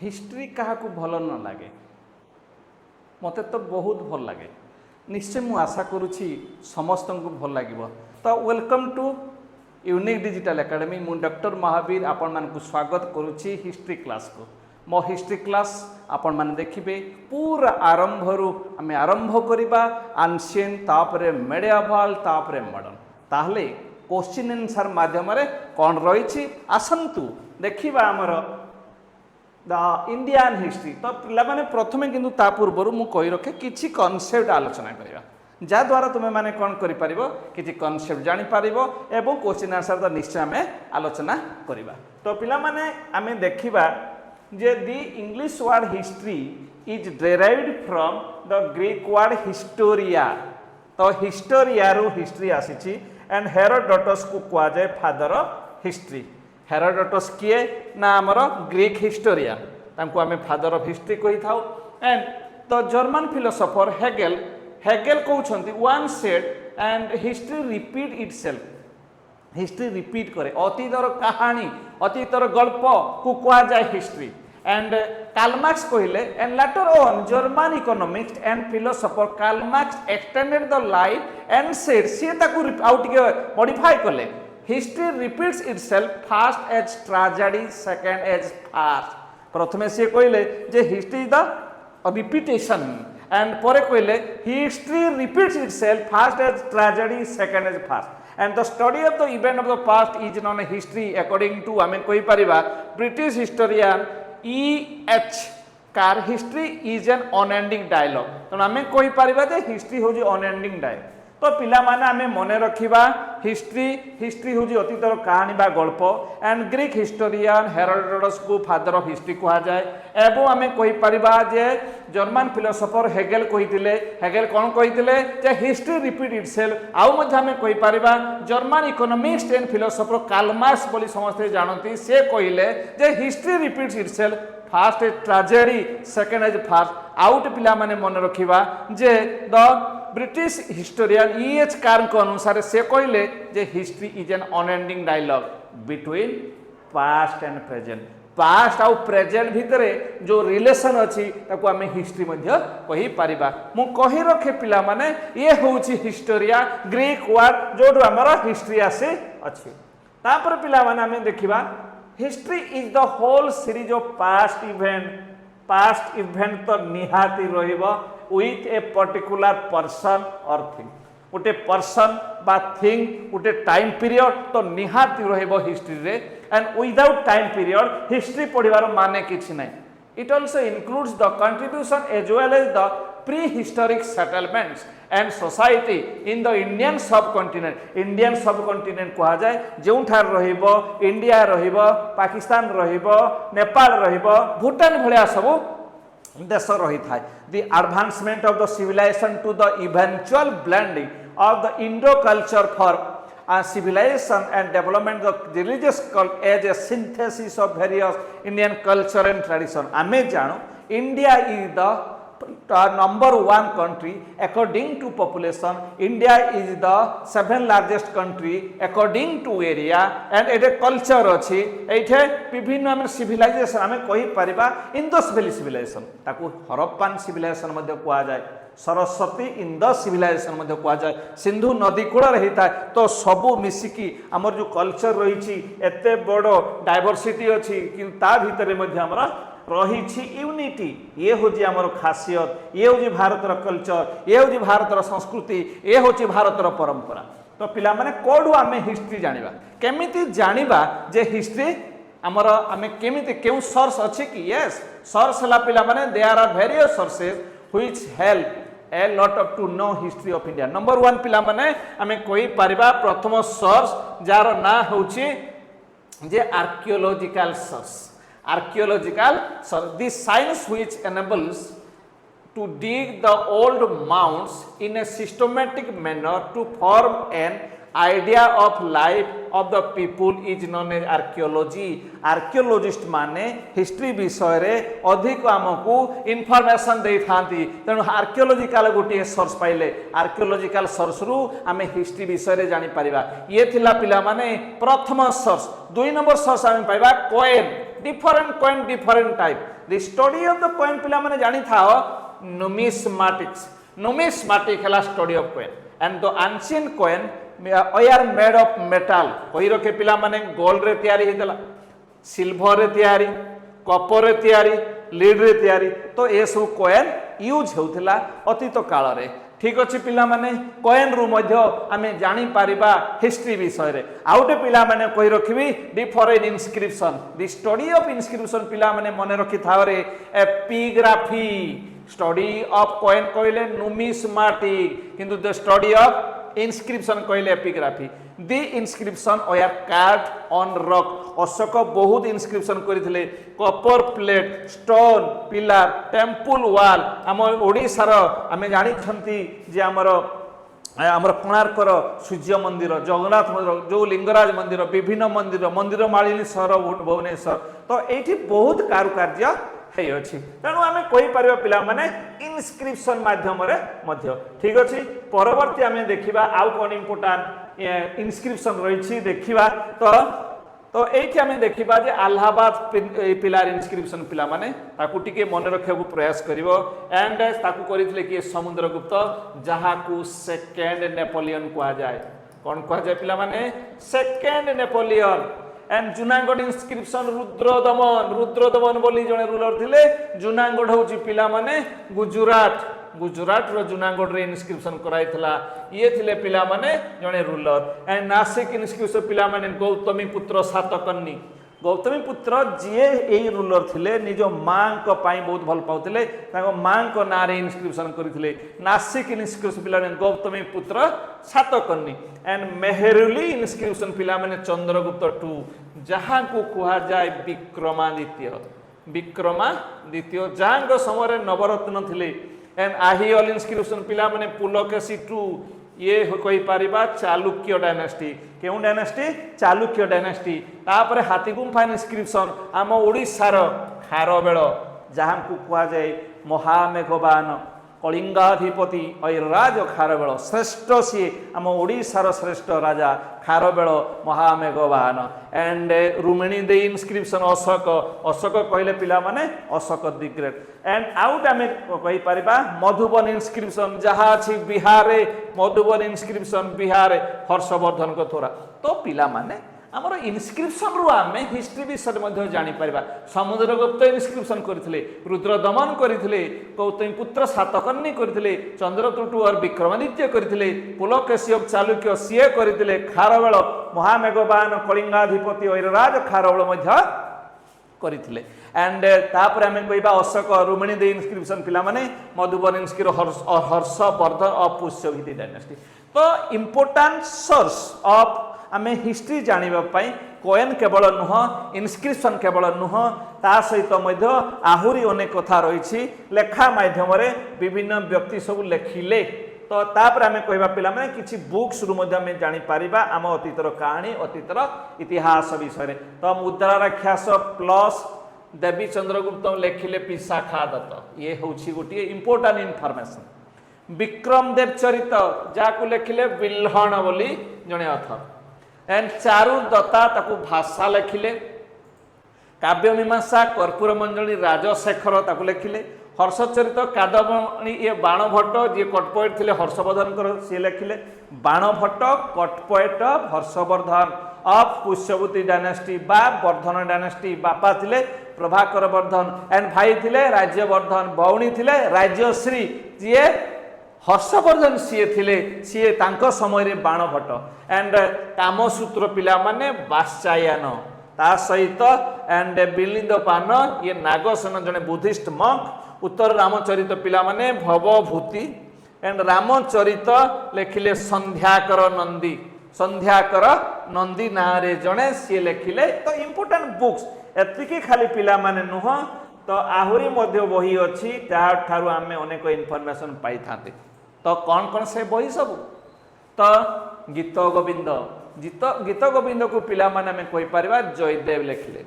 History क्या भल न लगे मत तो बहुत भल लगे निश्चय मु आशा करुच्ची समस्त को भल लगे। तो welcome to unique digital academy मु डॉक्टर महावीर आपण मान को स्वागत करुच्ची हिस्ट्री क्लास को। मो हिस्ट्री क्लास आपण मान देखिबे पूरा आरंभ रु आम आरंभ करवा एंशिएंट तापरे मेडिएवल तापरे मॉडर्न ताहले क्वेश्चन आंसर माध्यम कौन रही आसतु देखा आमर द इंडियन हिस्ट्री। तो पे प्रथमे किंतु ता पूर्व मु कही रखे किसी कॉन्सेप्ट आलोचना करवा जहाद्वारा तुम्हें मैंने कौन कर किसी कॉन्सेप्ट जापर एवं क्वेश्चन आंसर तो निश्चय आम आलोचना करवा। तो पिला माने आमे देखिबा जे the English word history is derived from the Greek word historia. तो हिस्टोरिया रु हिस्ट्री आसी एंड हेरोडोटस को कह जाए फादर ऑफ हिस्ट्री। हेरोडोटस किए ना आमर ग्रीक हिस्टोरिया तांको आमे फादर ऑफ हिस्ट्री कही थाउ। And the German philosopher Hegel Hegel कहउछंती one said and history repeat itself. History repeat करे अतीतर कहानी अतीतर गल्प को कह जाए हिस्ट्री। एंड कार्ल मार्क्स कहले and later on German economist and philosopher Karl Marx extended the life and said सी ताकू आउ टिके मॉडिफाई कले history repeats itself first as tragedy second as farce. प्रथमे सी कहले जे history is the repetition and परे कहले history repeats itself first as tragedy second as farce and the study of the event of the past is known as history according to आमे कहि परिबा British historian E.H. Carr history is an unending dialogue. तो आमे कहि परिबा जे history होजी unending dialogue. तो पिला माने आमे मने रखिबा हिस्ट्री होजी अतीतर कहानी बा गल्प एंड ग्रीक हिस्टोरियन हेरोडोटस को फादर ऑफ हिस्ट्री कहा जाए। एवं आमे कहि परिबा जे जर्मन फिलोसोफर हेगेल कहिथिले हेगेल कोन कहिथिले जे हिस्ट्री रिपीट इटसेल्फ। आउ मध्ये आमे कहि परिबा German economist and philosopher Karl Marx बोली समस्त जानती से कहिले जे history repeats itself first as tragedy second as farce. आउट पिला माने मन रखिबा जे the British historian E.H. Carr को अनुसार से कहले जे history is an unending dialogue between past and present. Past आउ प्रेजेंट भितरे जो रिलेशन अछि ताको आमे हिस्ट्री मध्ये कहि परिबा। मु कहि रखे पिला माने ये होउछि हिस्टोरिया ग्रीक वर्ड जोडो हमर हिस्ट्री आसे अछि। तापर पिला माने आमे देखिबा history is the whole series of past event. Past event तो निहाती रहिबो with a particular person or thing। गोटे पर्सन बा थिंग गोटे टाइम पीरियड तो निहाती रहिबो हिस्ट्री रे and without time period history पढ़िबार माने किछि नै। It also includes the contribution as well as the prehistoric settlements and society in the Indian subcontinent. Indian subcontinent कहा जाए जो ठार रहिबो इंडिया रहिबो पाकिस्तान रहिबो नेपाल रहिबो भूटान भलिया सब देश रही था। The advancement of the civilization to the eventual blending of the Indo culture for civilization and development of the religious cult as a synthesis of various Indian culture and tradition। आमे जानो India is the number one country according to population। India is the 7th largest country according to area and Ete culture अछि एठे विभिन्न आमे civilisation आमे कहि परिबा Indus valley civilisation ताकू हरप्पान civilisation मध्ये कहा जाए सरस्वती इंडस सिविलाइजेशन मध्ये कहा जाए सिंधु नदी कूड़ रही था। तो सबू मिसिकी आमर जो कल्चर रही एते बड़ डायवर्सिटी अछि कि ता भितरे मध्ये हमरा रही यूनिटी। ये हूँ आमर खासियत ये हूँ भारतर कल्चर ये हूँ भारतर संस्कृति ये हूँ भारतर परंपरा। तो पिला माने कोडू आमे हिस्ट्री जानिबा केमिति जानिबा जे हिस्ट्री आमर आमे केमिति केउ सोर्स अछि कि यस सोर्स हला पिला माने there are various sources which help a lot of to know history of India. Number 1 पिला माने आमे कहि परिबा प्रथम सोर्स जार ना होछि जे archaeological source. Archaeological source, the science which enables to dig the old mounds in a systematic manner to form an idea of life of the people is known as archaeology। Archaeologist माने history विषय रे अधिक आमको information दे थांती तेणु archaeological गोटे source पाइले archaeological source रु आमे हिस्ट्री विषय रे जानि परिबा। ये थिला पिला माने प्रथम सोर्स। 2 नंबर सोर्स आमे पाइबा Koen different coin different type. The study of the coin पिला माने जानी था numismatics. Numismatic है study of coin and the ancient coin are made of metal. कोई रखे पिला माने gold रे तैयारी हितला, silver रे तैयारी, copper रे तैयारी, lead रे तैयारी. तो ये सब coin यूज होउथिला अतीत काल रे. ठीक अच्छे पिला माने कॉइन रु मध्य आमे जानी पारिबा हिस्ट्री विषय रे. आउटे पिला माने कहि रखिबी डिफरेंट इनस्क्रिप्शन. द स्टडी ऑफ इनस्क्रिप्शन पिला माने मने रखि थाओ रे एपिग्राफी. स्टडी ऑफ कॉइन कहले नुमिस्माटिक किंतु द स्टडी ऑफ inscription कहले epigraphy. The inscription were carved on rock. Ashok बहुत inscription करथिले. Copper plate, stone, pillar, temple wall. हम ओडिसार आमे जानि छंती जे हमर कोणार्कर सूर्य मंदिर, जगन्नाथ मंदिर, जो लिंगराज मंदिर, विभिन्न मंदिर, मंदिर मालिनी सहर भुवनेश्वर. तो एठी बहुत कारुकार्य है अछि. तेणु आमे कोइ परिबा पिला माने इनस्क्रिप्शन माध्यम रे मध्य. ठीक अछि. परवर्ती आमे देखिबा आउ कोन इंपोर्टेंट इनस्क्रिप्शन रहिछि देखिबा. तो एठी आमे देखिबा जे अलाहाबाद पिलार इनस्क्रिप्शन पिला माने ताकू टिके मन रखिबा प्रयास करिवो. एंड ताकू करिथिले कि समुद्रगुप्त जहा को सेकंड नेपोलियन कुआ जाय. कोन कुआ जाय पिला माने second Napoleon. And Junagadh inscription Rudradaman बोली जने रूलर थिले. जुनागढ़ होची पिला माने गुजरात रो जुनागढ़ रे इनस्क्रिप्शन कराइथला. ये थिले पिला माने जने रूलर. एंड नासिक इनस्क्रिप्शन पिला माने गौतमी पुत्र सातकर्णी. गौतमी पुत्र जिए एई रूलर थिले निज मां को पाई बहुत भल पाउथिले. ताको मां को नारे इनस्क्रिप्शन करिथिले. नासिक इनस्क्रिप्शन पिला माने गौतमी पुत्र सातकर्णी. एंड मेहरुली इनस्क्रिप्शन पिला माने चंद्रगुप्त टू जहा को कुहा जाय विक्रमादित्य जांग समय नवरत्न थिले. एंड आहियल इनस्क्रिप्शन पिला माने पुलकेशी टू. ये कहि पारिबा चालुक्य डायनेस्टी. केउ डायनेस्टी? चालुक्य डायनेस्टी. तापर हाथीगुम्फा इनस्क्रिप्शन आम ओडिसार खारबेल जहाँ को कुआ जाए महामेघवान कलिंगाधिपति ऐराज खारबेल श्रेष्ठ सी आम ओडिसार श्रेष्ठ राजा खारबेल महामेघवान. एंड रुमिणी दे इनस्क्रिप्शन अशोक कहले पिला माने Ashok the great. And out आम कहि पारिबा मधुबन इनस्क्रिप्शन जहाँ अछि बिहार. मधुबन इनस्क्रिप्शन बिहार हर्षवर्धन को थोड़ा. तो पिला माने आमर इनस्क्रिप्शन रु आमे हिस्ट्री विषय मध्य जानि परिबा. समुद्रगुप्त इनस्क्रिप्शन करथिले, रुद्रदमन करथिले, गौतमी पुत्र सातकर्णी करथिले, चंद्रगुप्त और विक्रमादित्य करथिले, पुलकेशी ऑफ चालुक्य सीए करथिले, खारवेल महामेघवान कलिंगाधिपति ऐराज खारवेल मध्य करथिले. एंड तापर आमे कहबा अशोक रुमिणी दे इनस्क्रिप्शन पिला माने मधुबन इनस्क्रिप्शन हर्षवर्धन ऑफ पुष्यभूति डायनेस्टी. तो इंपोर्टेंट सोर्स ऑफ आमे हिस्ट्री जानिबा पई कॉइन केवल नुह, इनस्क्रिप्शन केवल नुह, ता सहित मध्य आहुरी अनेक कथा रहिछि. लेखा माध्यम रे विभिन्न व्यक्ति सब लेखिले. तो तापर आमे कहबा पिला माने किछि बुक्स रु मध्य आमे जानि पारिबा आम अतीतर कहानी अतीतर इतिहास विषय. तो मुद्रा राक्षस प्लस देवी चंद्रगुप्त लेखिले पिशाखा दत्त. ये होछि गोटे इंपोर्टेंट इनफॉरमेशन. विक्रम देव चरित जाकु लेखिले विल्हण बोली जने अथर. एंड चारु दत्ता ताकू भाषा लेखिले. काव्य मीमांसा कर्पूर मंजरी राजशेखर ताकू लेखिले. हर्षचरित कादम्बरी ये बाण भट्ट जी कटपोएट थे हर्षवर्धन सी लेखिले. बाण भट्ट कटपोएट हर्षवर्धन ऑफ पुष्यभूति डायनेस्टी बा वर्धन डायनेस्टी. बापा थिले प्रभाकर वर्धन एंड भाई थिले राज्यवर्धन. भौणी थिले राज्यश्री जी हर्षवर्धन सीए थिले. सीए तांको समय रे बाण भट्ट. एंड कामसूत्र पिला माने वात्स्यायन ता सहित एंड बिलिंद पान ये नागसेन जने बुद्धिस्ट मंक. उत्तर रामचरित पिला माने भवभूति. एंड रामचरित लेखिले संध्याकर नंदी. संध्याकर नंदी नारे जने सी लेखिले. तो इंपोर्टेंट बुक्स एतिकी खाली पिला माने नुह. तो आहुरी मध्य बही अछि ता ठारू आमे अनेक इनफॉरमेशन पाई थाते. तो कौन से बही सब? तो गीत गोविंद को पिला माने में कहि परिबा जयदेव लेखिले.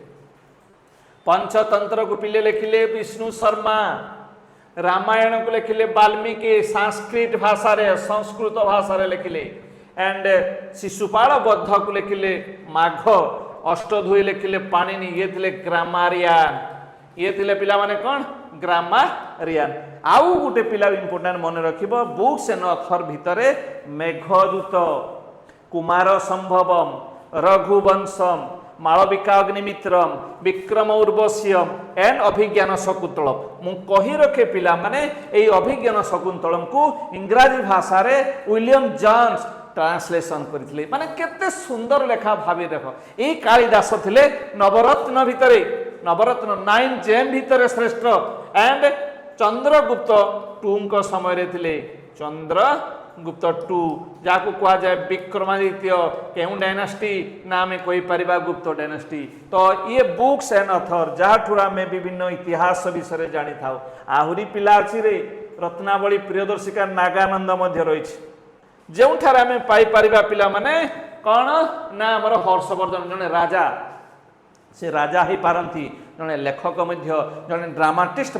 पंचतंत्र को पिले लेखिले विष्णु शर्मा. रामायण को लेखिले वाल्मीकि संस्कृत भाषा रे संस्कृत भाषा रे लेखिले. एंड शिशुपाल बद्ध को लेखिले माघ. अष्टधुई लिखिले पाणिनि ये थिले ग्रामारियान ये थिले पिला माने कोन ग्रामारियान आउ गुटे पिला इंपोर्टेंट मन रखिबो बुक्स एंड अथर भितरे मेघदूत कुमार संभवम रघुवंशम मालविका अग्निमित्रम विक्रम उर्वश्यम एंड अभिज्ञान शकुंतलम मु कही रखे पिला माने एई अभिज्ञान शकुंतलम को इंग्राजी भाषा रे विलियम जॉन्स ट्रांसलेशन करथिले माने केते सुंदर लेखा भाबी देखो एई कालिदास थिले नवरत्न भितरे नवरत्न 9 जेम भितरे श्रेष्ठ एंड चंद्रगुप्त टूंक समय रे थिले चंद्रगुप्त टू जाको कहा जाए विक्रमादित्य केउ डायनास्टी ना आम कही परिबा गुप्त डायनास्टी तो ये बुक्स एंड अथर जहाँ में विभिन्न इतिहास विषय जानी था आहुरी पिला अच्छी रे रत्नावली प्रियदर्शिका नागानंद मध्य रही जो आम पाइपर पिला माने कौन ना आमर हर्षवर्धन जड़े राजा से राजा ही पारती जड़े लेखक जड़े ड्रामाटिस्ट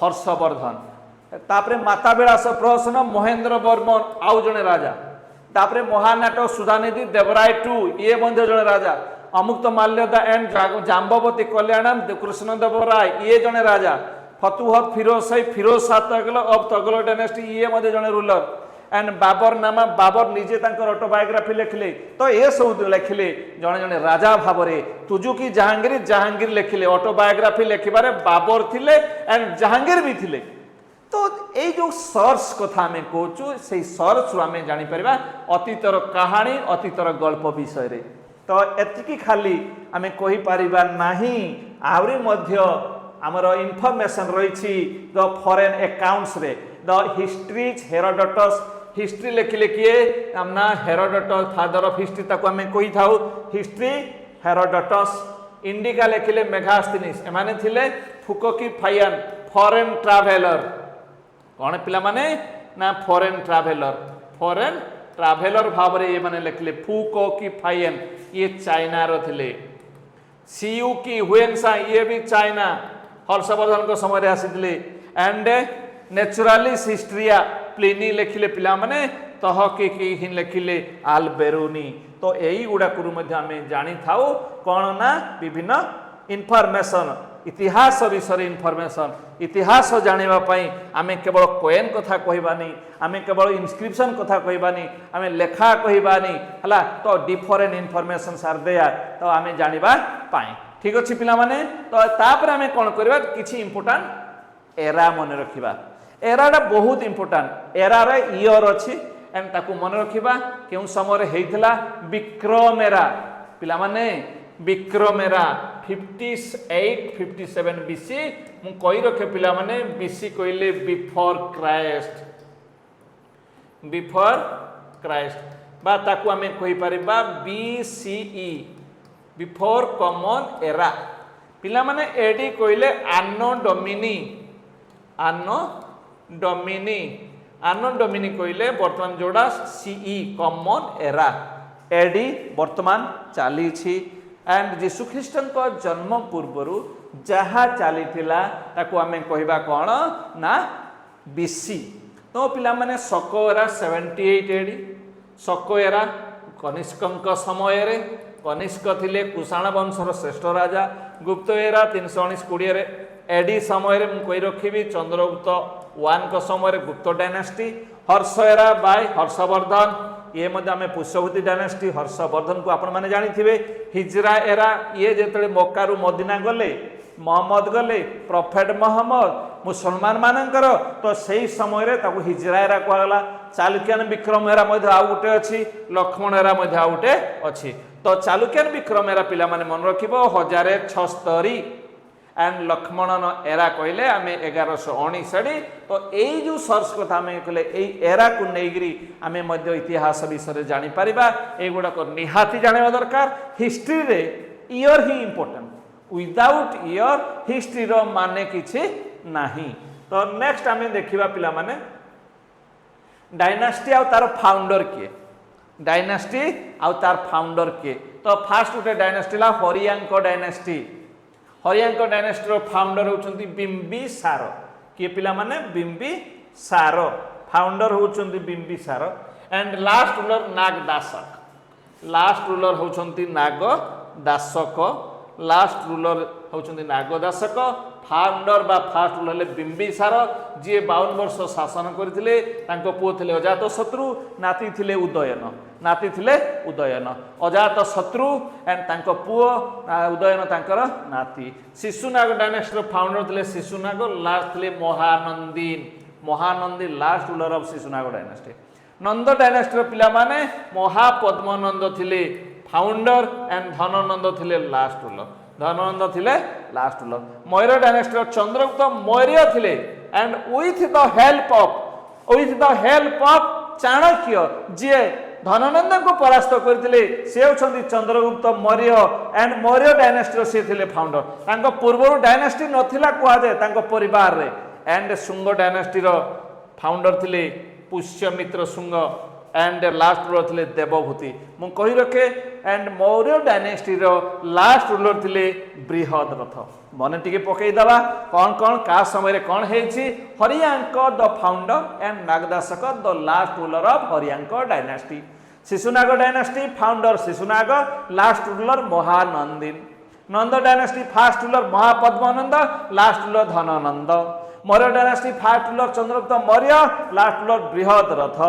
हर्षवर्धन तापरे माता विलास प्रहसन महेंद्र वर्मन आउ जड़े राजा तापरे महानाटक सुधानिधि देवराय टू ये जड़े राजा अमुक्त माल्यदा एंड जाम्बवती कल्याणम कृष्णदेव राय ये जड़े राजा फतुहत फिरोज शाह तगल ऑफ तगल डायनेस्टी ये जड़े रूलर एंड बाबर नामा बाबर निजे ऑटोबायोग्राफी लिखिले तो ये सब लिखिले जड़े जड़े राजा भाव में तुजुकी जहांगीर लिखिले ऑटोबायोग्राफी लिखबारे बाबर थिले एंड जहांगीर भी थिले तो ये जो सर्च कथा आम कहूँ से सर्च आम जापर अतीतर कहानी अतीतर गल्प विषय रे तो एतिकी खाली आम कहीपर ना आहरी आमर इनफर्मेशन रही द फॉरेन अकाउंट्स रे द हिस्ट्रीज हेरोडोटस हिस्ट्री लिखिले किए ना हेरोडोटस फादर ऑफ हिस्ट्री ताको आम कही था हिस्ट्री हेरोडोटस इंडिका लिखिले मेघास्थिनिस एमाने थिले फुकोकी फायान फॉरेन ट्रावेलर कौन पिला माने ना फॉरेन ट्रावेलर भाव रे ये माने लिखले फुकोकी फायन ये चाइना रो थिले सीयू की हुएनसा ये भी चाइना हर्षवर्धन को समय आसीथिले एंड नेचुरालिस्ट हिस्ट्रिया प्लिनी लिखिले पिला माने तहकीकी हिन लिखिले आलबेरुनी तो यही गुड़ा आम जानी थाउ कौन ना विभिन्न इनफॉरमेशन इतिहास विषय इनफॉरमेशन इतिहास जानापी आम केवल कोएन कथा कहबानी आम केवल इनस्क्रिप्शन कथा कहबानी आम लेखा कहबानी है तो डिफरेंट इनफॉरमेशन सार दिया तो आम जाना ठीक अच्छे पिला माने तो तापर आम कौन करवा किसी इंपोर्टाट एरा मन रखा एराटा बहुत इंपोर्टाट एरार इयर अच्छी एंड ताकू मन रखा क्यों समय होता विक्रम एरा पिला माने विक्रमेरा 58-57 बीसी मु कही रखे पिला माने बीसी कहले बिफोर क्राइस्ट बा ताकू आमे कहि परिबा बीसीई बिफोर कॉमन एरा पिला माने एडी कहले आनो डोमिनी कहले वर्तमान जोड़ा सीई कॉमन एरा एडी वर्तमान चली एंड जीशुख्रीष्टन को जन्म पूर्वर जहाँ चली ताकू आम कहवा कौन ना बीसी तो पिला माने शकोएरा 78 एडी शकोएरा कनिष्क समय रे कनिष्क थिले कुषाण वंशर श्रेष्ठ राजा गुप्त एरा 319-20 एडी समय रे मुझे रखी चंद्रगुप्त 1 को समय गुप्त डायनास्टी हर्ष एरा बाय हर्षवर्धन ये आम पुष्यभूति डायनास्टी हर्षवर्धन को आपण मैंने जानी हिजरा एरा ये जो मक्कारु मदीना गले मोहम्मद गले प्रॉफेट मोहम्मद मुसलमान मानकर तो सही समय रे ताकू हिजरा एरा कहला चालुक्यान विक्रम एरा आउ गोटे अच्छी लक्ष्मण एरा आउ गोटे अच्छी तो चालुक्यान विक्रम एरा पिला माने मन रखिबो 1076 एंड लक्ष्मणन एरा कहले आम 1119 तो यही जो सर्च कथा आम कहले एरा को लेकिन आम इतिहास विषय जापर युड़ाक निहाती जाना दरकार हिस्ट्री रे इयर ही इंपोर्टेंट विदाउट इयर हिस्ट्री रो माने किछि नाही तो नेक्स्ट आम देखा पिला माने डायनास्टी आ तार फाउंडर किए डायनास्टी आ तार फाउंडर किए तो फास्ट गोटे डायनास्टी ला Haryanka dynasty Haryanka dynasty founder होउछंती बिंबिसार किए पिला माने बिंबिसार फाउंडर होउछंती Bimbisara and last ruler Nagadasaka last ruler होउछंती दासक लास्ट रूलर होउछन्ति नागदासक फाउंडर बा फास्ट रूलर बिंबिसार जी 52 वर्ष शासन करथिले तांको पुओ थिले अजातशत्रु नाती थिले उदयन अजातशत्रु एंड तांको पुओ उदयन तांकर नाती शिशुनाग डायनेस्टी फाउंडर थिले शिशुनाग लास्ट थिले Mahanandi last ruler of Shishunaga dynasty Nanda dynasty पिला माने महापद्मनंद थिले फाउंडर एंड धननंद थिले last ruler Maurya dynasty Chandragupta Maurya थिले and with the help of Chanakya ji Dhanananda को परास्त करथिले से होछन्ति चंद्रगुप्त मौर्य एंड मौर्य डायनेस्टी से थिले फाउंडर तांको पूर्व डायनेस्टी नथिला कुआ जाय तांको परिवार रे एंड शुंग डायनेस्टी रो फाउंडर थिले Pushyamitra Shunga and last ruler थिले देवभूति मु कहि रखे एंड मौर्य डायनेस्टी रो लास्ट रूलर थिले बृहद्रथ मने टिके पकई दबा कौन का समय रे कौन हेछि Haryanka the founder and Nagadasaka the last ruler of Haryanka dynasty Shishunaga dynasty founder Shishunaga last ruler Mahanandi Nanda dynasty first ruler Mahapadmananda last ruler Dhanananda Maurya dynasty first ruler Chandragupta Maurya last ruler Brihadratha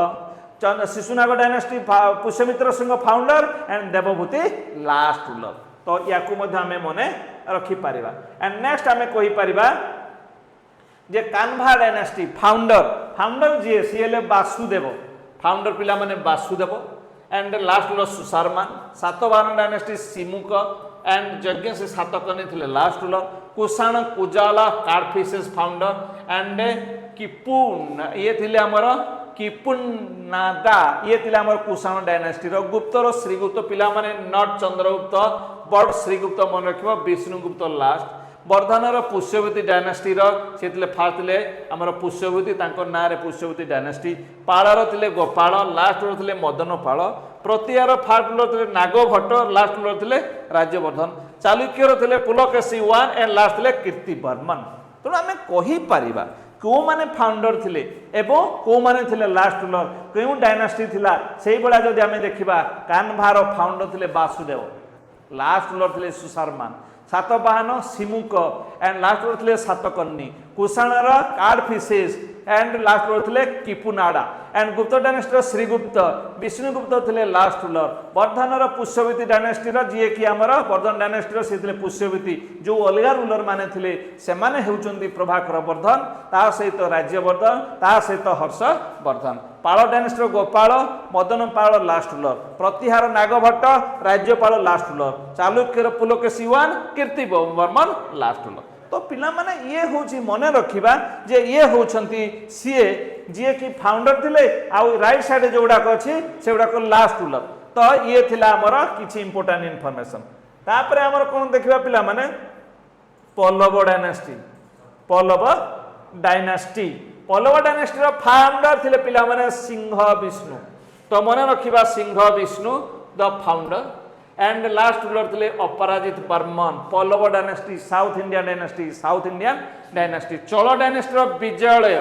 Shishunaga dynasty Pushyamitra Singh founder and Devabhuti last ruler तो या आमे मने रखी पारिबा एंड नेक्स्ट आमे कहि पारिबा जे कान्हा डायनेस्टी फाउंडर जी सीएलए वासुदेव फाउंडर पिला माने Vasudeva and last ruler Susharman Satavahana dynasty Simuka and Yajna से सातकर्णी थिले last ruler Kushan Kujula Kadphises founder and किपुन ये थिले हमर किपुन्नागा ये थिले हमर कुषाण डायनेस्टी रो गुप्तर श्रीगुप्त पिला माने नॉट चंद्रगुप्त बट श्रीगुप्त मन रखिबो विष्णुगुप्त लास्ट वर्धनर पुष्यवती डायनेस्टी रो से थिले फास्ट थिले हमर पुष्यवती तांको ना रे पुष्यवती डायनेस्टी पाळर थिले गोपाल लास्ट रो थिले मदनपाल प्रतिहार फास्ट रूलर थिले नागभट्ट लास्ट रूलर थिले राज्यवर्धन चालुक्यर थिले पुलकेशी 1 एंड लास्ट थिले कीर्तिवर्मन तो आमे कहि परिबा को माने फाउंडर थिले एवं को माने थिले लास्ट रूलर केउ डायनेस्टी थिला सेही बडा जदि आमे देखिबा कान्हार फाउंडर थिले वासुदेव लास्ट रूलर थिले Susharman Satavahana Simuka and last ruler थिले सातकर्णी कुषाणर कार्डफिशेस एंड लास्ट रूलर थिले किपुनाडा एंड गुप्त डायनेस्टी श्रीगुप्त विष्णुगुप्त थिले लास्ट रूलर वर्धनर पुष्यवती डायनेस्टी जी कि आमर वर्धन डायनेस्टी से थिले पुष्यवती जो अलगा रूलर माने थिले से माने हेउचंती प्रभाकर वर्धन ता सहित राज्यवर्धन ता सहित Harshavardhana Pala dynasty Gopala Madanapala last ruler Pratihara Nagabhata Rajyapala last ruler चालुक्यर पुलकेशी 1 कीर्तिवर्मन लास्ट रूलर तो पिला माने ये होची मने रखिबा जे ये होछंती सीए जे कि फाउंडर थिले आ राइट साइड जोडा को अछि सेउडा को लास्ट रूलर तो ये थिला हमर किछि इंपोर्टेंट इंफॉर्मेशन तापर हमर कोन देखिबा पिला माने पल्लव डायनेस्टी रो फाउंडर थिले पिला माने सिंह विष्णु तो मने रखिबा Simha Vishnu the founder and last ruler थिले Aparajita Barman Pallava dynasty south Indian dynasty Chola dynasty Vijayalaya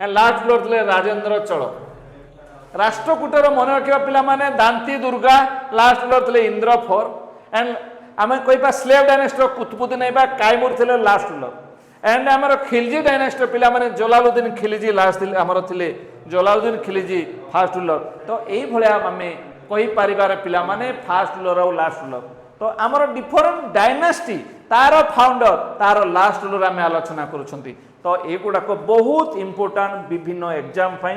and last ruler थिले राजेंद्र चोल राष्ट्रकूटर मन रखा पिला माने दांती दुर्गा लास्ट रूलर थिले इंद्र 4 एंड आमे कहिबा स्लेव डायनेस्टी कुतुबुद्दीन ऐबा कायमुर थिले लास्ट रूलर एंड हमर खिलजी डायनेस्टी पिला माने जलालुद्दीन खिलजी लास्ट थिले हमर थिले जलालुद्दीन खिलजी फास्ट रूलर तो एई भलिया आमे कही पारिबार पिला माने फास्ट रूलर और लास्ट रूलर तो आमर डिफरेंट डायनेस्टी तार फाउंडर तार लास्ट रूलर आमे आलोचना करूछंती तो एगुडा को बहुत इंपोर्टेंट विभिन्न एग्जाम पई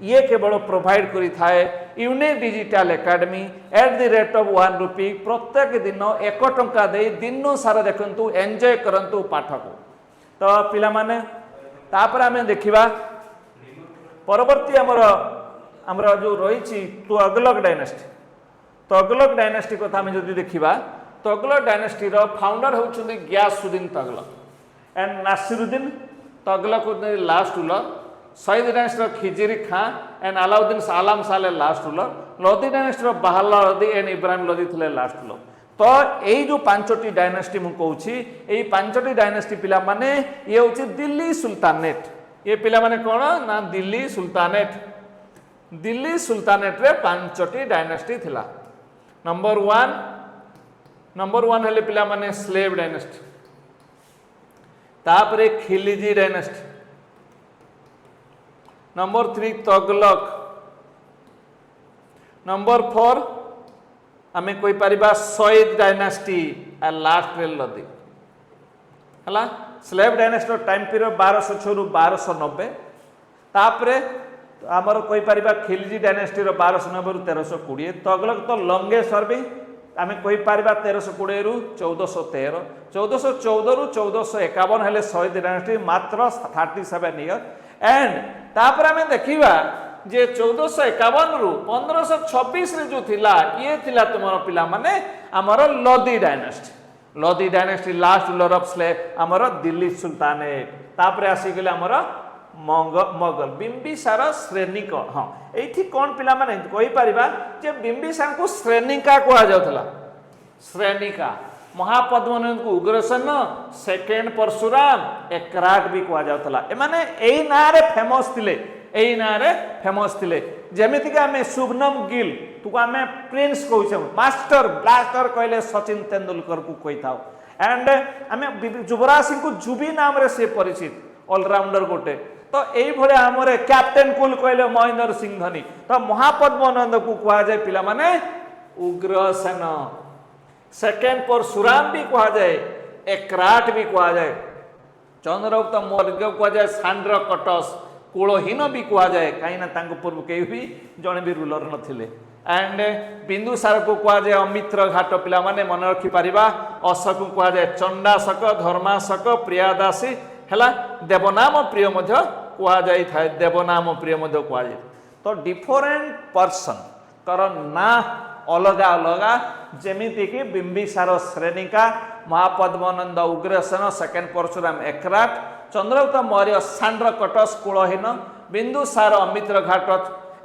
ये केवल प्रोवाइड करी थाए यूनिक डिजिटल एकेडमी @1 रुपी प्रत्येक दिन 1 टंका दे दिन सारा देखंतु एंजॉय करंतु पाठ को तो पिला माने तापर आमे देखिबा परवर्ती हमर जो रही तुगलक डायनेस्टी कथा आम जदि देखा तुगलक डायनेस्टी फाउंडर होउछन्ति Ghiyasuddin Tughlaq and Nasiruddin Tughlaq last ruler Sayyid dynasty Khizr Khan and Alauddin Alam साले लास्ट रूलर लोधी डायनेस्टी बहाला लोधी एंड इब्राहिम लोधी थे लास्ट रूलर तो यही जो 5टी डायनेस्टी मु कहूँ यही 5टी डायनेस्टी पिला माने ये होची दिल्ली सुल्तानेट ये पिला माने कौन ना दिल्ली सुल्तानेट रे 5टी डायनेस्टी थिला नंबर 1 नंबर 1 हेले पिला माने स्लेव डायनेस्टी, तापरे खिलजी डायनेस्टी, नंबर 3 तगलक, नंबर 4 आमे कोई परिबा सईद डायनेस्टी आ लास्ट रे लदी हला। स्लेव डायनेस्टी टाइम पीरियड 1206 रु 1290, तापरे आमर कोई परिबा खिलजी डायनेस्टी रो 1290 रु 1320, तगलक तो लॉन्गेस्ट सर्विंग आमे कोई परिबा 1320 रु 1413, 1414 रु 1451 हेले सईद डायनेस्टी मात्र 37 ईयर। एंड तापर आमे देखिबा जे 1451 रु 1526 रे जो थिला ये थिला तुमर पिला माने हमर Lodi dynasty. Lodi dynasty last ruler of slave हमर दिल्ली सुल्तानेट, तापर आसी गेले हमर मोगल बिंबिसार श्रेणिक। हाँ एठी कोन पिला माने कोई परिबा जे बिंबिसार को श्रेणिका कोआ जाउथला, श्रेणिका। महापद्मनंद को उग्रसेन, सेकेंड परशुराम, एकराट भी कोआ जाउथला। ए माने एई नारे फेमस थिले, एई नारे फेमस थिले। जेमिति के हमें शुभनम गिल तुको हमें प्रिंस कहू, मास्टर ब्लास्टर कहले सचिन तेंदुलकर को कही था। एंड हमें युवराज सिंह को जुबी नाम रे से परिचित ऑलराउंडर गोटे। तो यही भाई आम कैप्टेन कुल कहले महेंद्र सिंह धोनी। तो महापद्मनंद को कह जाए पिला माने उग्रसेन, सेकेंड परशुराम भी कह जाए, एकराट भी कह जाए, चंद्रगुप्त मौर्य कह जाए, सांड्र कटस, कुलहीन भी कह जाए कहीं पूर्व कहीं भी जड़े भी रूलर नथिले। एंड बिंदुसार को कह जाए अमित्र घाट, पिला माने मन रखि परिबा। अशोक को कह जाए चंडाशक, धर्माशक, प्रियादासी हैला। देवनाम प्रिय मध्य कह जाई थाए, देवनाम प्रिय मध्य कह जाए। तो डिफरेंट पर्सन कर ना अलग अलग, जेमिति कि Bimbisara Shrenika, Mahapadmananda Ugrasena, second Parashurama Ekarat, Chandragupta Maurya Sandrocottus कुलहीन, बिंदुसार अमित्र घाट,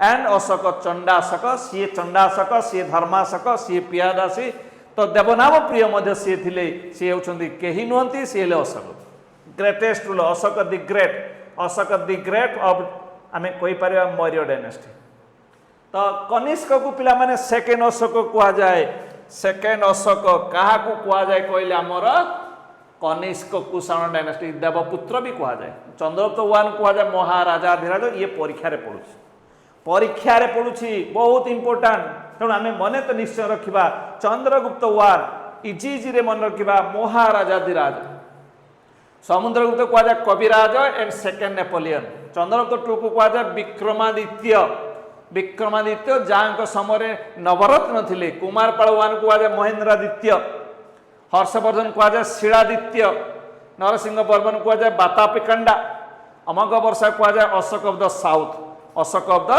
एंड अशोक चंडाशक, सी चंडाशक, सी धर्माशक, सी पियादासी। तो देवनाम प्रिय मध्य सी थिले, सी होउछंती केही नुहंती, सी हेले Ashok greatest ruler, Ashok the great, Ashok the great of आमे कोई परिबा मौर्य डायनेस्टी। तो कनिष्क को पिला माने सेकेंड अशोक कह जाए। सेकेंड अशोक कहा को कह जाए कहले हमर कनिष्क कुषाण डायनेस्टी, देवपुत्र भी कह जाए। चंद्रगुप्त 1 कह जाए महाराजाधिराज। ये परीक्षा रे पड़ुछि, परीक्षा रे पड़ुछि, बहुत इंपोर्टेंट। तेणु आमे मने तो निश्चय रखिबा चंद्रगुप्त 1 इजी इजी रे मन रखिबा महाराजाधिराज। समुद्रगुप्त कह जाए कविराज एंड सेकेंड नेपोलियन। चंद्रगुप्त 2 को कह जाए विक्रमादित्य, विक्रमादित्य जहाँ समय नवरत्न थिले। कुमारपाल 1 को कह जाए महेंद्रादित्य, हर्षवर्धन कह जाए शिलादित्य, नरसिंह वर्मन कह जाए बातापिकंडा, अमक वर्षा कह जाए Ashok of the south, Ashok of the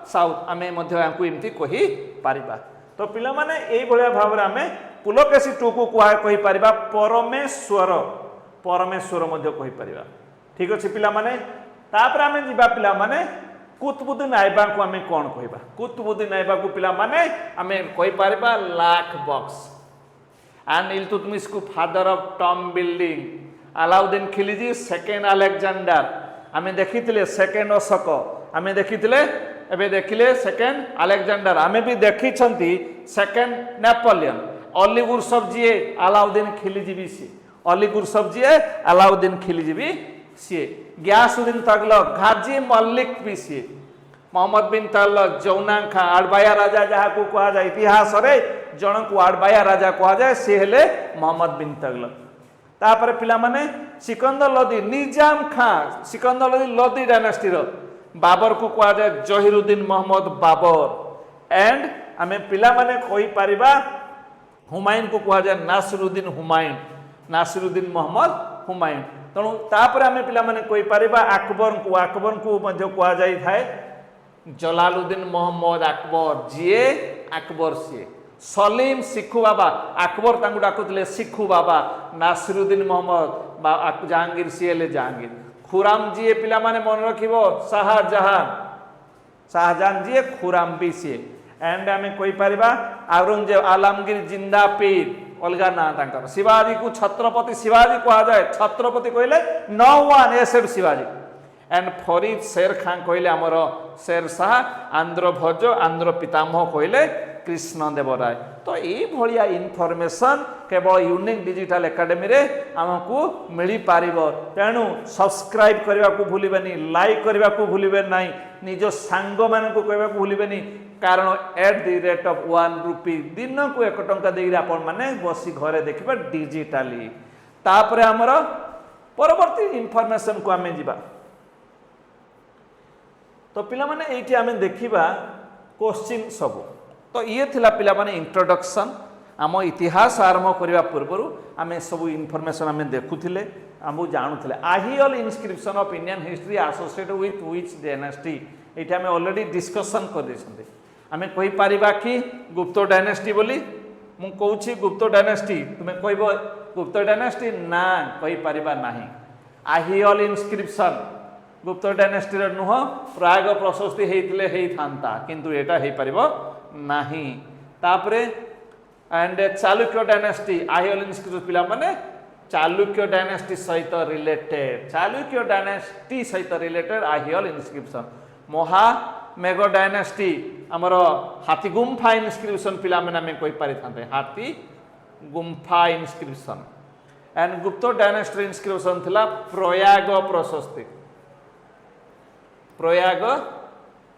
south. आमे मध्य यांकु एमती कहि पारिबा। तो पिला माने एई भलिया भाबरे आमे पुलकेशी 2 को कहि पारिबा परमेश्वर, परमेश्वर मध्य कहि पारिबा। ठीक अछि पिला माने। तापर आमे जिबा पिला माने कुतुबुद्दीन ऐबक को आमे कोन कहिबा। कुतुबुद्दीन ऐबक को पिला माने आमे कहि पारिबा लाख बॉक्स। एंड इल्तुतमिश को father of tomb building. Alauddin Khilji second Alexander. आमे देखिथिले सेकेंड अशोक, आमे देखिथिले एबे देखिले सेकेंड अलेक्जेंडर, आमे भी देखि छंती सेकेंड नेपोलियन। अली गुरसफ जी अलाउद्दीन खिलजी भी सी, अली गुरसफ जी अलाउद्दीन खिलजी भी सी, गयासुद्दीन तगलक, गाजी मल्लिक भी सी, मोहम्मद बिन तुगलक, जौना खां, आड़बाया राजा जहाँ को कह जाए इतिहास रे जन को आड़बाया राजा कह जाए सी हेले मोहम्मद बिन तुगलक। तापर पिला माने सिकंदर लोदी, निजाम खां, सिकंदर लोदी लोदी डायनेस्टी रो। बाबर को कह जाए जहीरुद्दीन मोहम्मद बाबर। एंड आमे पिला माने कहि पारिबा हुमायूं को कह जाए नासिरुद्दीन हुमायूं, नासिरुद्दीन मोहम्मद हुमायूं। तेणु तापर आमे पिला माने कहि पारिबा अकबर को, अकबर को मध्य कह जाई थाए जलालुद्दीन मोहम्मद अकबर, जीए अकबर सीए। सलीम सिखु बाबा, अकबर तांकु डाकुथिले सिखु बाबा, नासिरुद्दीन मोहम्मद जहांगीर सीए ले जहांगीर। खुराम जी पिला माने मन रखिबो शाहजहां, शाहजहां जी खुराम भी सीए। एंड आमे कहि पारिबा औरंगजेब आलमगीर जिंदा पीर, अलगा ना तांकर। शिवाजी को छत्रपति शिवाजी कहा जाए, छत्रपति कहले no one except Shivaji. And Farid Sher Khan कहले आमर शेर शाह, आंध्र भोज, आंध्र पितामह कहले कृष्णदेव राय। तो ये भाया इनफॉरमेशन केवल यूनिक डिजिटल एकेडमी रे आमको मिल पार। तेणु सब्सक्राइब करने को भूलिबेनी, लाइक करने को भूलिबे नहीं, निज सांग मान को कहवा भूलिबेनी, कारण @1 रुपी दिन को 1 टंका देकर आपण माने बसी घरे देखिबा डिजिटाली। तापर हमर परवर्ती इनफॉरमेशन को आमे जिबा। तो पिला माने एठी आमे देखिबा क्वेश्चन सब। तो ये थिला पिला माने इंट्रोडक्शन। आम इतिहास आरंभ करने पूर्व आम सब इनफॉरमेशन आम देखुले, आम जानूले। आहियल inscription of Indian history associated with which dynasty, ये आम ऑलरेडी डिस्कशन कर देछन्ते। आम कहि परिबा कि गुप्त डायनेस्टी बोली, मु कहूछि गुप्त डायनेस्टी, तुमे कहबो गुप्त डायनेस्टी ना, कहि परिबा नाही। आहियल इनस्क्रिप्शन गुप्त डायनेस्टी नुह, प्राग प्रशस्ति हेइतिले हेइथांता, किंतु एटा हेइ परिबो नाही। तापरे एंड चालुक्य डायनेस्टी, आहियल इनस्क्रिप्शन पिला माने चालुक्य डायनेस्टी सहित रिलेटेड, चालुक्य डायनेस्टी सहित रिलेटेड आहियल इनस्क्रिप्शन। महामेघ डायनेस्टी आमर हाथी गुम्फा इनस्क्रिप्शन पिला माने आमे कहि पारि थांते, हाथी गुम्फा इनस्क्रिप्शन। एंड गुप्त डायनेस्टी इनस्क्रिप्शन थिला प्रयाग प्रशस्ति, प्रयाग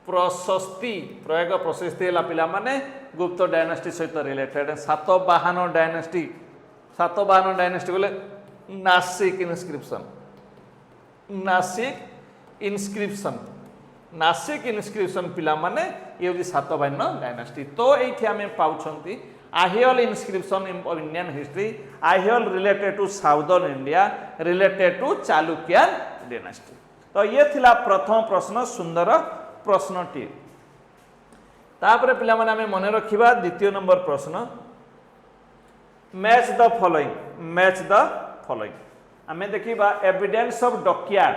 प्रशस्ति, प्रयाग प्रशस्ति है पिला माने गुप्त डायनेस्टी सहित related. Satavahana dynasty, Satavahana dynasty बोले नासिक इनस्क्रिप्शन, नासिक इनस्क्रिप्शन, नासिक इनस्क्रिप्शन पिला माने ये होची सातवाहन डायनेस्टी। तो ये आम पाउछंती आहियल इनस्क्रिप्शन ऑफ इंडियन हिस्ट्री, आहियल related to southern India, related to Chalukyan dynasty. तो ये थिला प्रथम प्रश्न, सुंदर प्रश्नटी। तापर पिला माने आमे मने रखिबा द्वितीय नंबर प्रश्न, match the following, match the following. आमे देखिबा evidence of dockyard,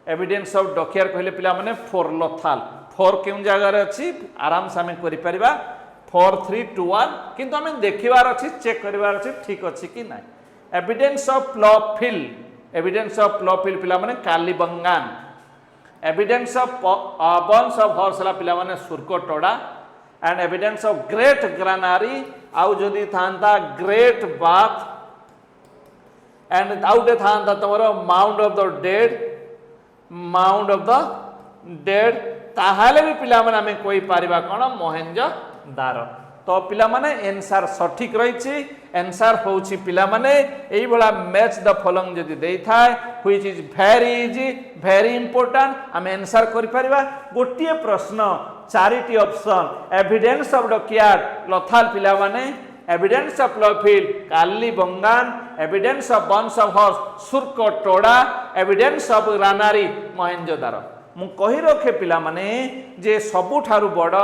evidence of dockyard कहले पिला माने फोर लथाल, फोर केउ जगह रे अछि आराम से आमे करि परिबा 4 3 2 1, किंतु आमे देखिबार अछि, चेक करिबार अछि ठीक अछि कि नै। Evidence of plough field, evidence of plough field पिला माने Kalibangan. Evidence of bones of horse पिला माने Surkotada. And evidence of great granary आउ जदि थांता ग्रेट बाथ, एंड आउटे थांता तमरो mound of the dead, mound of the dead, ताहाले भी पिला माने आमे कोई पारिबा कोन मोहेंजोदारो। तो पिला माने आंसर सठिक रहिछि, आंसर होछि पिला माने एई भला मैच द फॉलोइंग जदि देई थाए which is very easy, very important, आमे आंसर करि परिबा। गोटिए प्रश्न, चारिटी option, evidence of dockyard Lothal पिला माने, evidence of plough field Kalibangan, evidence of bones of horse Surkotada, evidence of granary Mohenjodaro. मु कहि रखे पिला माने जे सबुठारु बड़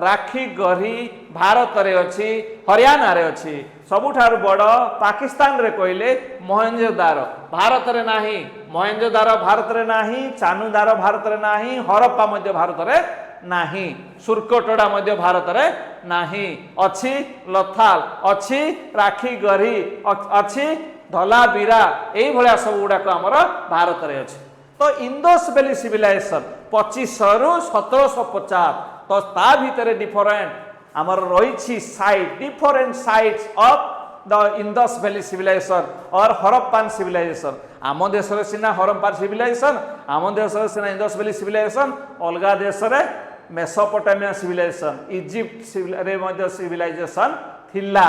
राखी गढ़ी भारत रे अछि, हरियाणा रे अछि। सबुठारु बड़ पाकिस्तान रे कहले मोहेंजोदारो, भारत रे नाही। मोहेंजोदारो भारत रे नाही, चानुदारो भारत रे नाही, हरप्पा मध्य भारत रे नाही, सुरकोटोड़ा मध्य भारत रे नाही। अछि लथाल, अछि राखी गढ़ी, अछि धलाबीरा, एई भलिया सब गुडा को हमर भारत रे अछि। तो इंडस वैली सिविलाइजेशन 2500 रु 1750, तो ता भितरे डिफरेंट आमर रही site, different sites of the Indus valley civilization और हरप्पान सिविलाइजेशन। आम देश रे सिना हरप्पान सिविलाइजेशन, आम देश रे सिना इंडस वैली सिविलाइजेशन, अलगा देश रे मेसोपोटामिया सिविलाइजेशन, इजिप्ट रे मध्य सिविलाइजेशन थिला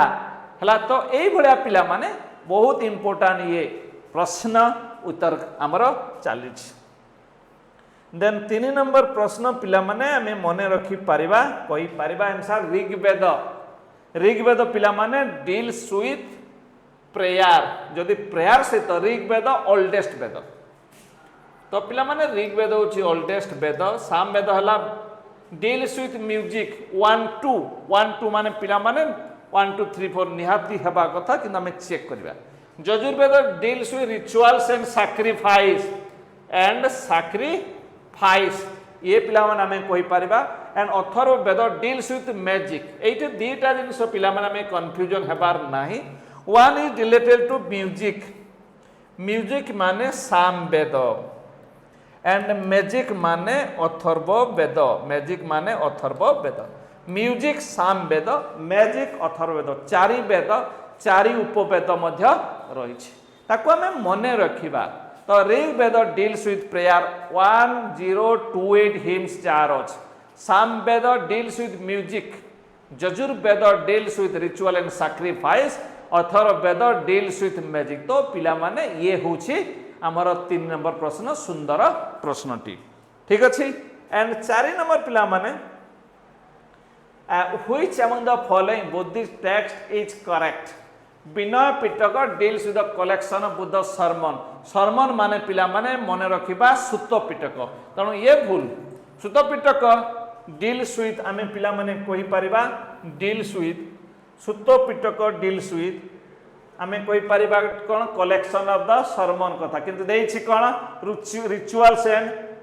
हला। तो एई भलिया पिला माने बहुत इंपोर्टेंट ये प्रश्न उत्तर आमर चली। देन 3 नंबर प्रश्न पिला माने आमे मने रखी पारिबा, कहि पारिबा आंसर ऋग्वेद। ऋग्वेद पिला माने डील्स विथ प्रेयर, जदि प्रेयर से तो ऋग्वेद ओल्डेस्ट वेद। तो पिला माने ऋग्वेद होची ओल्डेस्ट वेद, सामवेद हला डील्स विथ म्यूजिक 1 2 माने पिला माने 1 2 3 4 निहाती हेबा कथा, कि आमे चेक करबा। Yajurveda deals with rituals and sacrifice, and sacrifice ये पिला माने आमे कहि पारिबा। And Atharvaveda deals with magic, एइटे दीटा जिनिस पिला माने आमे कंफ्यूजन हेबार नाही। One is related to music, music माने सामवेद, एंड मैजिक माने अथर्ववेद, मैजिक माने अथर्ववेद। म्यूजिक सामवेद, मैजिक अथर्ववेद, 4 वेद 4 उपवेद मध्य रही ताको आमे मने रखिबा। तो Rigveda deals with prayer 1028 hymns जार अछि। Samaveda deals with music, Yajurveda deals with ritual and sacrifice, Atharvaveda deals with magic. तो पिला माने ये होछि हमर 3 नंबर प्रश्न, सुंदर प्रश्नटी। ठीक अछि। एंड 4 नंबर पिला माने which among the following Buddhist text is correct? Vinaya Pitaka deals with the collection of Buddha sermon. Sermon माने पिला माने मने रखिबा सुत्त पिटक, तेणु ये भूल। सुत्त पिटक डील्स विथ आमे पिला माने कहि परिबा deals with, Sutta Pitaka deals with आमे कहि परिबा कोन कलेक्शन ऑफ द सरमन कथा, किंतु देछि कोन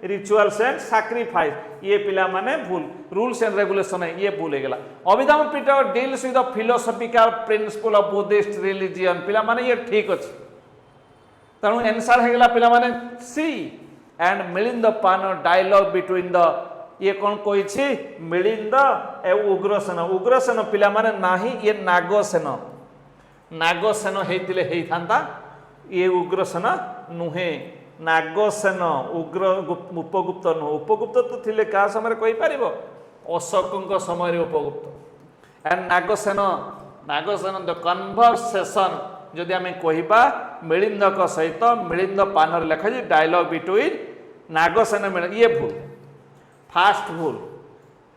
रिचुअल्स एंड सैक्रिफाइस। ये पिला माने भूल, रूल्स एंड रेगुलेशन है ये भूल गला। Abhidhamma Pitaka deals with the philosophical principle of Buddhist religion, पिला माने ये ठीक अछि। तेणु आंसर है गला पिला माने सी। एंड मिलिंद पान डायलॉग बिटवीन द, ये कौन कहि छी मिलिंद ए उग्रसेन। उग्रसेन पिला माने नाही, ये नागसेन। नागसेन हेतिले हेई थांता, ये उग्रसेन नुहे। नागसेन उग्र उपगुप्त नुह। उपगुप्त तो थिले का समय कहि परिबो अशोकଙ୍କ समय Upagupta. And Nagasena, Nagasena the conversation जदि आमे कहिबा मिलिंदक सहित मिलिंद पानर लेखा जी डायलॉग बिटवीन नागसेन मिलिंद, ये भूल। फास्ट भूल,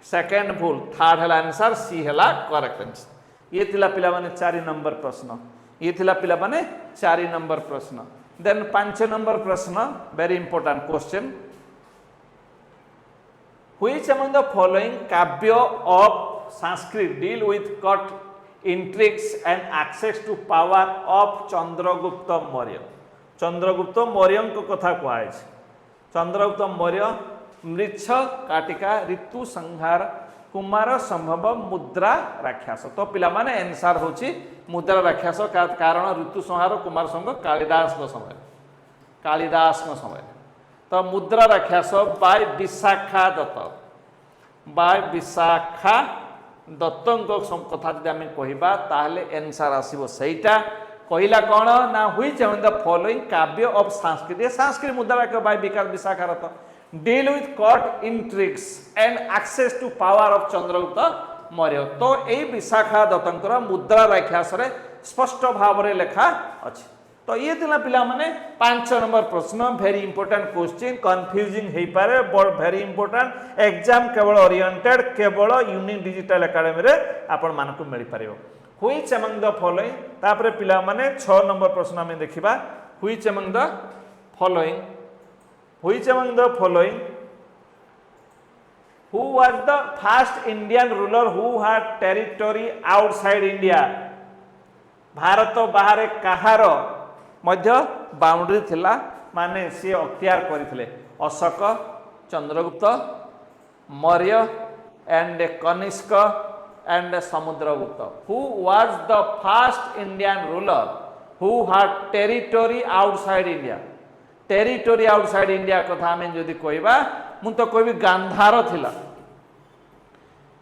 सेकंड भूल, थर्ड हला आंसर, सी हला करेक्ट आंसर। ये थिला पिला माने 4 नंबर प्रश्न। ये थिला पिला माने 4 नंबर प्रश्न। देन 5 नंबर प्रश्न, very important question. Which among the following काव्य of Sanskrit deal with cut intrigues and access to power of Chandragupta Maurya? Chandragupta Maurya को कथा कहै छै। चंद्रगुप्त मौर्य मृच्छ काटिका, ऋतु संहार, कुमार संभव, मुद्रा राक्षस। तो पिला माने आंसर होछि मुद्रा राक्षस, कारण ऋतु संहार कुमार संभव कालिदास को समय, कालिदास को समय। तो मुद्रा राक्षस बाय विशाखा दत्त, बाय विशाखा दत्तଙ୍କ कथा जदि आमे कहिबा ताहले आंसर आसीबो सेटा। कहिला कोन ना which among the following kavya of Sanskrit, ये Sanskrit Mudra Rakshasa by Vishakha Datta deal with court intrigues and access to power of Chandragupta Maurya. तो यही विशाखा दत्तंकर मुद्रा राक्षस रे स्पष्ट भाव रे लेखा अछि। तो ये थिला पिला माने 5 नंबर प्रश्न, वेरी इंपोर्टेंट क्वेश्चन, कंफ्यूजिंग हे पारे बट वेरी इंपोर्टेंट। एग्जाम केवल ओरिएंटेड, केवल यूनिक डिजिटल एकेडमी रे आपण मानकु मिल परिबो। व्हिच अमंग द फॉलोइंग, तापरे पिला माने 6 नंबर प्रश्न हमें देखिबा। Which among the following, which among the following, who was the first Indian ruler who had territory outside India? Bharat बाहर कहार मध्य बाउंड्री थिला, माने सी अख्तियार करथिले? Ashoka, Chandragupta Maurya and Kanishka and Samudragupta. who was the first Indian ruler who had territory outside India? Territory outside India कथा हमें जदि कहबा मु तो कहबी गांधार थिला,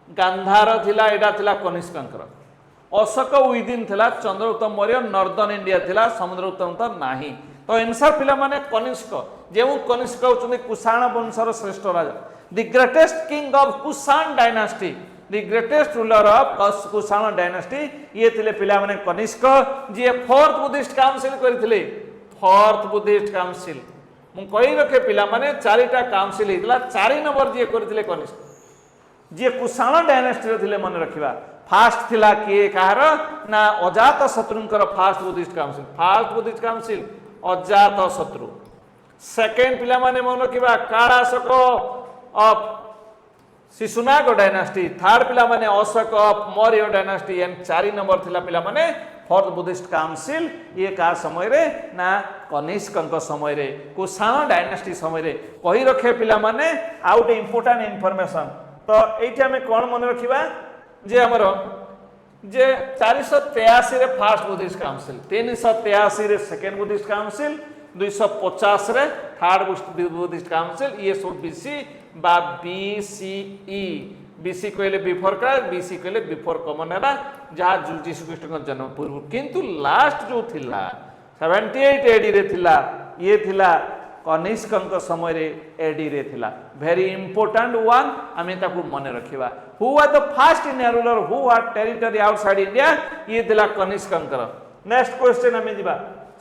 गांधार थिला, एटा थिला कनिष्कंकर। अशोक विदिन थिला, चंद्रगुप्त मौर्य नॉर्दर्न इंडिया थिला, समुद्रगुप्त नाही। तो आंसर पिला माने कनिष्क। जेउ कनिष्क होचने कुषाण वंशर श्रेष्ठ राजा, the greatest king of Kushan dynasty, the greatest ruler of Kushan dynasty. ये थिले पिला माने कनिष्क, जे 4th बुद्धिस्ट काउंसिल करथिले। 4th बुद्धिस्ट काउंसिल मु कहि रखे पिला माने 4टा काउंसिल हितला, 4 नंबर जे करथिले कनिष्क, जे कुषाण डायनास्टी थिले मन रखिबा। फास्ट थिला के कहार ना अजात शत्रुंकर first Buddhist council, first Buddhist council Ajatashatru. Second पिला माने मन रखिबा Kalashoka of Shishunaga dynasty, third पिला माने Ashoka of Maurya dynasty and 4 number थिला पिला माने 4th बुद्धिस्ट काउंसिल। ये का समय रे ना कनिष्कଙ୍କ समय रे, कुषाण डायनास्टी समय रे। कहि रखे पिला माने आउट इंपोर्टेंट इंफॉर्मेशन। तो एठी हमें कोन मन रखिबा जे हमर जे 483 रे फर्स्ट बुद्धिस्ट काउंसिल, 383 रे सेकंड बुद्धिस्ट काउंसिल, 250 रे थर्ड बुद्धिस्ट काउंसिल। ये सब बीसी बा बीसीई बीसी कहले बिफोर क्राइस्ट, बीसी कहले बिफोर कॉमन एरा, जहाँ जीशु कृष्ण जन्म पूर्व। किंतु लास्ट जो थिला 78 एडी रे थिला, ये थिला कनिष्क समय एडी रे थिला। वेरी इंपोर्टेंट वन, आमे ताकू मन रखिबा। Who was the first Indian ruler who was territory outside India, ये थिला कनिष्क। नेक्स्ट क्वेश्चन आमे जिबा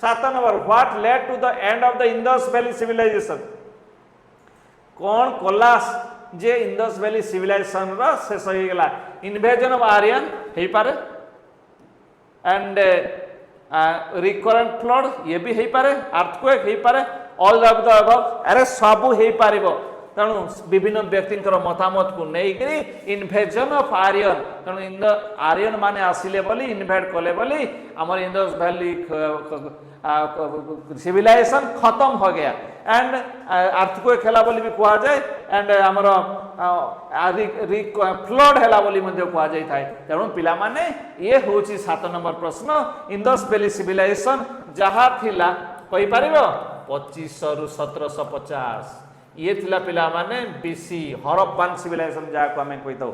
7 number, what led to the end of the Indus valley civilisation. कौन कला जे इंडस वैली सिविलाइजेशन रा शेष हो गला? इन्वेजन ऑफ आर्यन हे पारे, एंड रिकरेंट फ्लड ये भी हे पारे, अर्थक्वेक हे पारे, ऑल ऑफ द अबव, अरे सबू हे पारिबो। तेणु विभिन्न व्यक्ति मतामत को नहीं इन्वेजन ऑफ आर्यन, तेणु आर्यन माने आसिले बोली इन्वेड कले बोली आमर इंडस वैली सिविलाइजेशन खत्म हो गया। एंड अर्थक्वेक हैला बोली भी कहा जाए, एंड आमर फ्लड हैला बोली मध्ये कहा जाय थाए। तेणु पिला माने ये होची 7 नंबर प्रश्न, इंडस वैली सिविलाइजेशन जहा थिला कहि पारिबो 2500 रु 1750, ये थिला पिला माने बीसी हरप्पान सिविलाइजेशन जहा को हमें कहितो।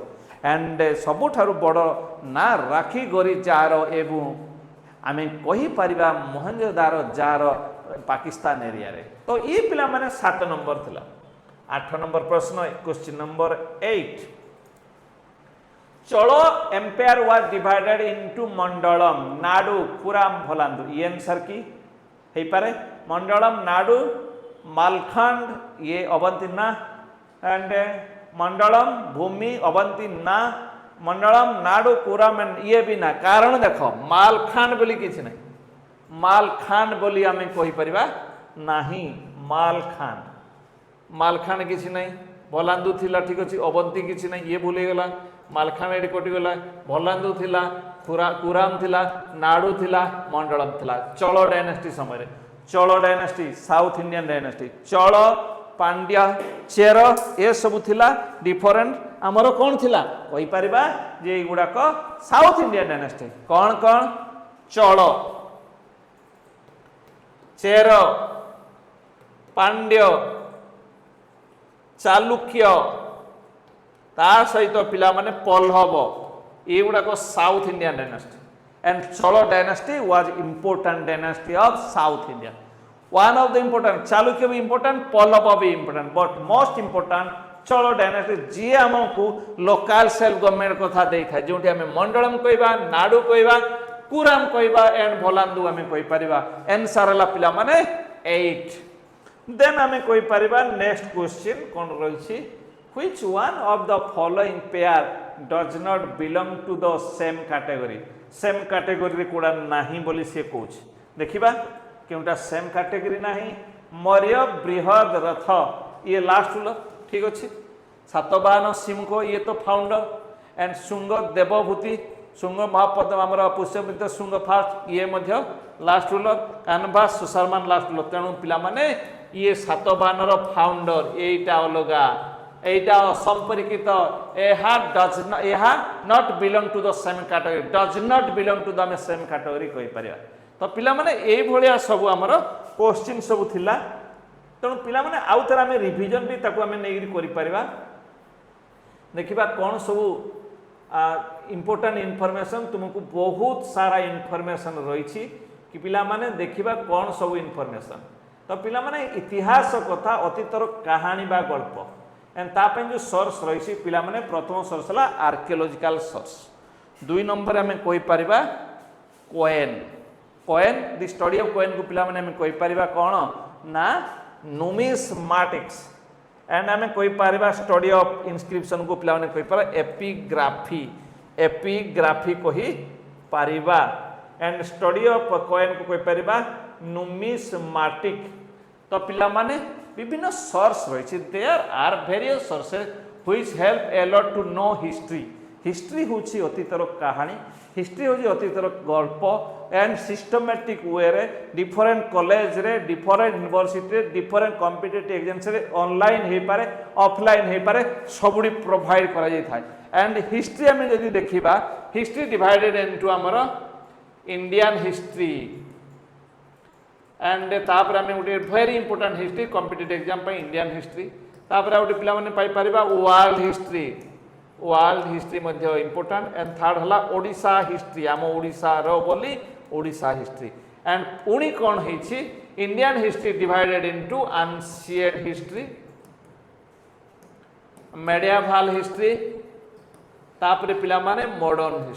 एंड सबुठारु बड़ ना राखी गरी जार एवं आमे कहि परिबा मोहनजोदारो जार पाकिस्तान एरिया रे। तो ये पिला माने 7 नंबर थिला। 8 नंबर प्रश्न question number 8, Chola empire was divided into mandalam nadu kurram valanadu, ये आंसर की हे पारे। मंडलम नाडु मालखंड ये अवंती ना, एंड मंडलम भूमि अवंती ना, मंडलम नाडु कुराम ये भी ना। कारण देखो मालखंड बोली किछि नहीं, मालखंड बोली आमे कहि परिबा नाही, मालखंड किछि नहीं। भलांदु थिला ठीक अछि, अवंती किछि नहीं, ये भूल गला। मालखंड एडी कटि गला, भलांदु थिला, कुराम थिला, नाडु थिला, मंडलम थिला। चलो डायनेस्टी समय, चलो डायनेस्टी साउथ इंडियन डायनेस्टी, चलो पांड्या चेर ए सब थिला डिफरेंट। आमर कौन थिला कहि परिबा जे गुडाक साउथ इंडियन डायनेस्टी। कौन कौन? चलो, चेर, पांड्य, चालुक्य, ता सहित पिला माने पल्लव, ये गुडाक साउथ इंडियन डायनेस्टी। एंड चलो dynasty was important dynasty of south India. One of the important, Chalukya भी इंपोर्टेंट, पल्लव भी इंपोर्टेंट, बट मोस्ट इंपोर्टेंट चलो डायनेस्टी जी आमको लोकल सेल्फ गवर्नमेंट कथा देखा, जो मंडलम कहवा, नाडु कहवा, कुराम कहवा, एंड भलांदु आम कहि परिबा। आंसर हला पिला माने 8। देन आम कहि परिबा नेक्स्ट क्वेश्चन कोन रहिछि, which one of the following pair does not belong to the same category. Same category रे कोडा नाही बोली से कहूछ। देखिबा केउटा सेम कैटेगरी नाही। मौर्य बृहद रथ ये लास्ट रूलर ठीक अच्छे। सातवाहन सिंह ये तो फाउंडर, एंड शुंग देवभूति, शुंग महापद्म आमर पुष्यमित्र शुंग फास्ट ये मध्य लास्ट रूलर, कानभास सुशर्मान लास्ट रूलर। तेणु पिला माने ये सातवाहन फाउंडर एटा अलगा, एटा संपर्कित, एहा not belong to the same category, does not belong to the same category कहि परिया। तो पिला माने ए भलिया सब आमर क्वेश्चन सब थिला। तेणु पिला माने आउ थरा आमे रिवीजन भी ताको आमे नेगिरी करि परिबा। देखिबा कोन सब इंपोर्टेंट इनफॉरमेशन तुमको बहुत सारा इनफॉरमेशन रही कि पिला माने देखिबा कोन सब इनफॉरमेशन। तो पिला माने इतिहास कथा अतीतर कहानी बा गल्प, एंड तापे जो सोर्स रही पिला माने प्रथम सोर्स हला आर्कियोलॉजिकल सोर्स। 2 नंबर आमे कहि परिबा coin. Coin the study of coin को पिला माने आमे कहि परिबा कोन ना नुमिस्माटिक्स, एंड आमे कहि परिबा स्टडी ऑफ इनस्क्रिप्शन को पिला माने कहि परिबा एपिग्राफी। एपिग्राफी कहि परिबा, एंड स्टडी ऑफ कोएन को कहि परिबा नुमिस्माटिक। तो पिला माने विभिन्न सोर्स रही, there are various sources which help a lot to know history. History होची अतीतर कहानी, हिस्ट्री होची अतीतर गल्प, एंड सिस्टमैटिक वे रे डिफरेंट कॉलेज रे, डिफरेंट यूनिवर्सिटी रे, डिफरेंट कॉम्पिटिटिव एग्जाम्स रे ऑनलाइन हे पारे, ऑफलाइन हे पारे, सबुडी प्रोवाइड करा जाय थाय। एंड हिस्ट्री हमें जदि देखिबा, हिस्ट्री डिवाइडेड इनटू हमर इंडियन हिस्ट्री, एंड तापर आम गोटे very important history competitive exam Indian history. तापर गोटे पिला माने पाई परिबा वर्ल्ड हिस्ट्री, वर्ल्ड हिस्ट्री मध्य इंपोर्टेंट एंड थर्ड हला ओडिशा हिस्ट्री आम ओडिशा रो बोली ओडिशा हिस्ट्री एंड पुणी कौन है Indian history divided into ancient history medieval history तापरे पिला माने मॉडर्न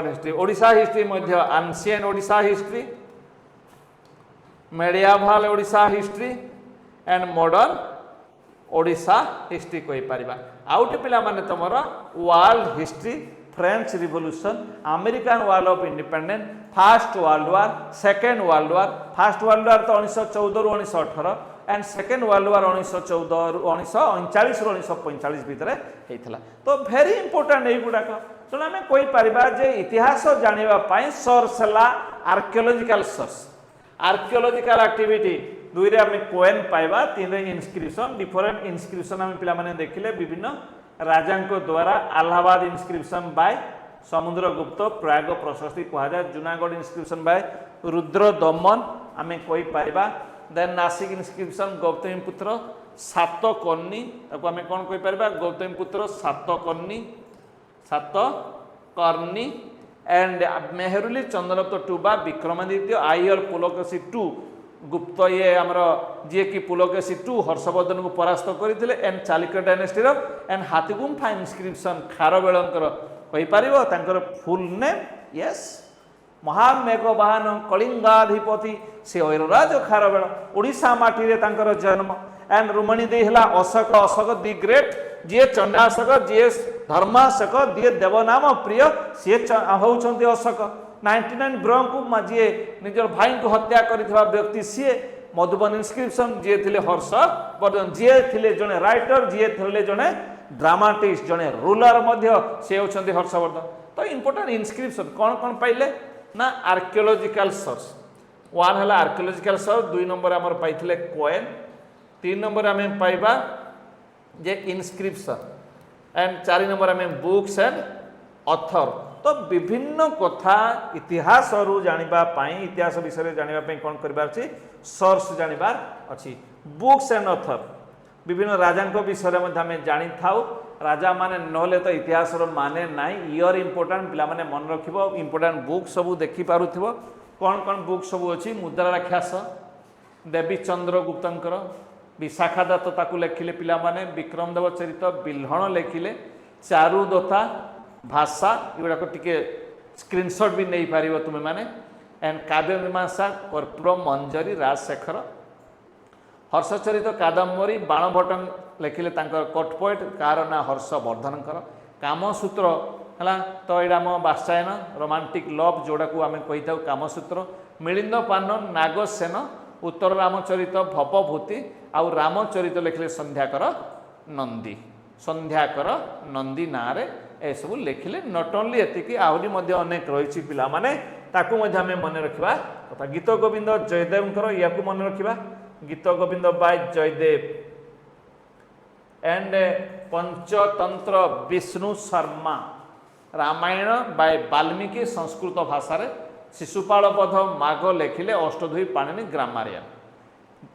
हिस्ट्री ओडिशा हिस्ट्री मध्य ancient Odisha history medieval Odisha history and modern Odisha history कहि परिबा आउट पिला माने तमरा world history French revolution American war of independence first world war second world war first world war तो 1914 रु 1918 एंड सेकेंड वर्ल्ड वार 1914 रु 1939 रु 1945 भितर हेइथला तो वेरी इंपोर्टेंट एई गुडाक तेणु आम कहीपर जे इतिहास जानापी सोर्स है आर्कियोलोजिकल सोर्स आर्कियोलोजिकल एक्टिविटी दुई रे आम कोएन पाइबा तीन रे इनस्क्रिप्शन डिफरेंट इनस्क्रिप्शन आम पे देखिले विभिन्न राजा द्वारा अलाहाबाद इनस्क्रिप्शन बाय समुद्रगुप्त प्रयाग प्रशस्ति कहुए जूनागढ़ इनस्क्रिप्शन बाय रुद्र दमन आम कहीपर देन नासिक इनस्क्रिप्शन गौतमीपुत्र सातकर्णी आम कौन कहीपर गौतमीपुत्र सातकर्णी एंड मेहरुली चंद्रगुप्त टू बा विक्रमादित्य आयर पुलकेशी टू गुप्त ये आमर जी कि पुलकेशी टू हर्षवर्धन को परास्त करते and Chalukya dynasty and Hathigumpha inscription खारवेलंकर कहीपर फुल नेम यस महामेघवाहन कलिंगाधिपति से ऐरराज खारवेल ओडिशा माटी रे तांकर जन्म एंड रुमणी दे हला अशोक अशोक दि ग्रेट जी चंडाशोक जी धर्माशोक जी देवनाम प्रिय सी होउछन्ति अशोक 99 ब्रह्म को जी निजर भाई को हत्या करथिबा व्यक्ति सी मधुबन इनस्क्रिप्शन जी थिले हर्षवर्धन जी थिले जने राइटर जी थिले जने ड्रामाटिस्ट जने रूलर मध्य से होउछन्ति हर्षवर्धन तो इंपोर्टेंट इनस्क्रिप्शन कौन पाइले ना आर्कियोलॉजिकल सोर्स वन है आर्कियोलॉजिकल सोर्स दुई नंबर आमर पाइथिले कोएन तीन नंबर आम पाइबा जे इनस्क्रिप्शन एंड चार नंबर आम बुक्स एंड ऑथर तो विभिन्न कथा इतिहास रु जानिबा पाई इतिहास विषय जानिबा पाई कौन करबार अछि सोर्स जानिबार अछि बुक्स एंड ऑथर विभिन्न राजा विषय में आम जानी थाउ राजा माने नहले तो इतिहास माने नाई इयर इंपोर्टेंट पिला माने मन रखिबो इंपोर्टेंट बुक सब देखि पारुथिबो कौन बुक सब अछि मुद्रा राक्षस देवी चंद्रगुप्तंकर विशाखा दत्त ताकू लेखिले पिला माने विक्रम देव चरित बिल्हण लेखिले चारुदत्ता भाषा एगुड़ाक टिके स्क्रीनशॉट भी नहीं पारिबो तुमे माने एंड काव्य मीमांसा कर्पूर मंजरी राजशेखर हर्षचरित कादम्बरी बाणभट्ट लेखिले तांकर कटपोएट कार ना हर्षवर्धनकर कामसूत्र है तो यहाँ आम बात्सायन रोमांटिक लव जोड़ा को आम कही था कामसूत्र मिलिंद पान नागसेन उत्तर रामचरित भवभूति आउ रामचरित लेखिले संध्याकर नंदी ना ए सब लिखिले नॉट ओनली एतिकी आहरी मध्य अनेक रही पिला माने ताकू मध्य आमे मन रखिबा तथा गीत गोविंद जयदेवंकर याकू मन रखिबा Geet Govind by Jayadev and Panchatantra Vishnu Sharma Ramayana by Valmiki Sanskrit भाषा रे शिशुपाल बध माघ लेखिले अष्टधुई पाणिनि ग्रामारियन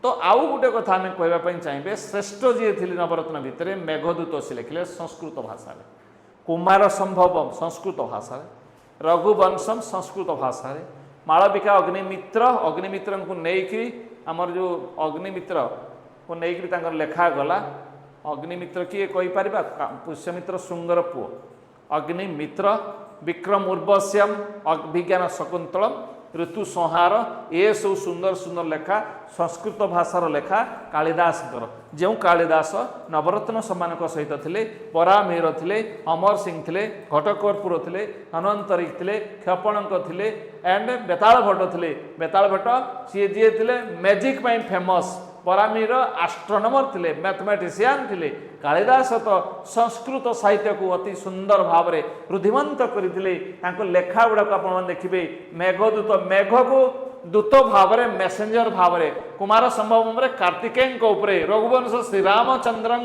तो आउ गोटे कथा आम कहवाई चाहिए श्रेष्ठ जी थे नवरत्न भितर मेघदूत से लिखिले संस्कृत भाषा रे कुमार संभवम संस्कृत भाषा रे रघुवंशम संस्कृत भाषा रे मालविका अग्निमित्र को लेकिन आमर जो अग्निमित्र को लेकिन लेखा गला अग्निमित्र किए कहीपर पुष्यमित्र शुंगर पुओ अग्निमित्र विक्रम उर्वश्यम अभिज्ञान शकुंतलम ऋतु संहार ये सब सुंदर सुंदर लेखा संस्कृत भाषार लेखा कालिदास जो कालिदास नवरत्न सम्मान सहित थे परामीर थे अमर सिंह थे घटकर्पूर थे हनवंतरिक थे क्षपणक थे एंड बेताल भट्ट थे बेताल भट्ट सी जी थे मैजिक फेमस परामीर एस्ट्रोनॉमर थे मैथमेटिशियन थे कालिदास तो संस्कृत साहित्य को अति सुंदर भाव में रुद्धिमंत करते लेखा गुड़ाक आप देखिए मेघदूत मेघ को दूत भाव में मेसेंजर भाव में कुमार संभव कार्तिकेय रघुवंश श्रीरामचंद्र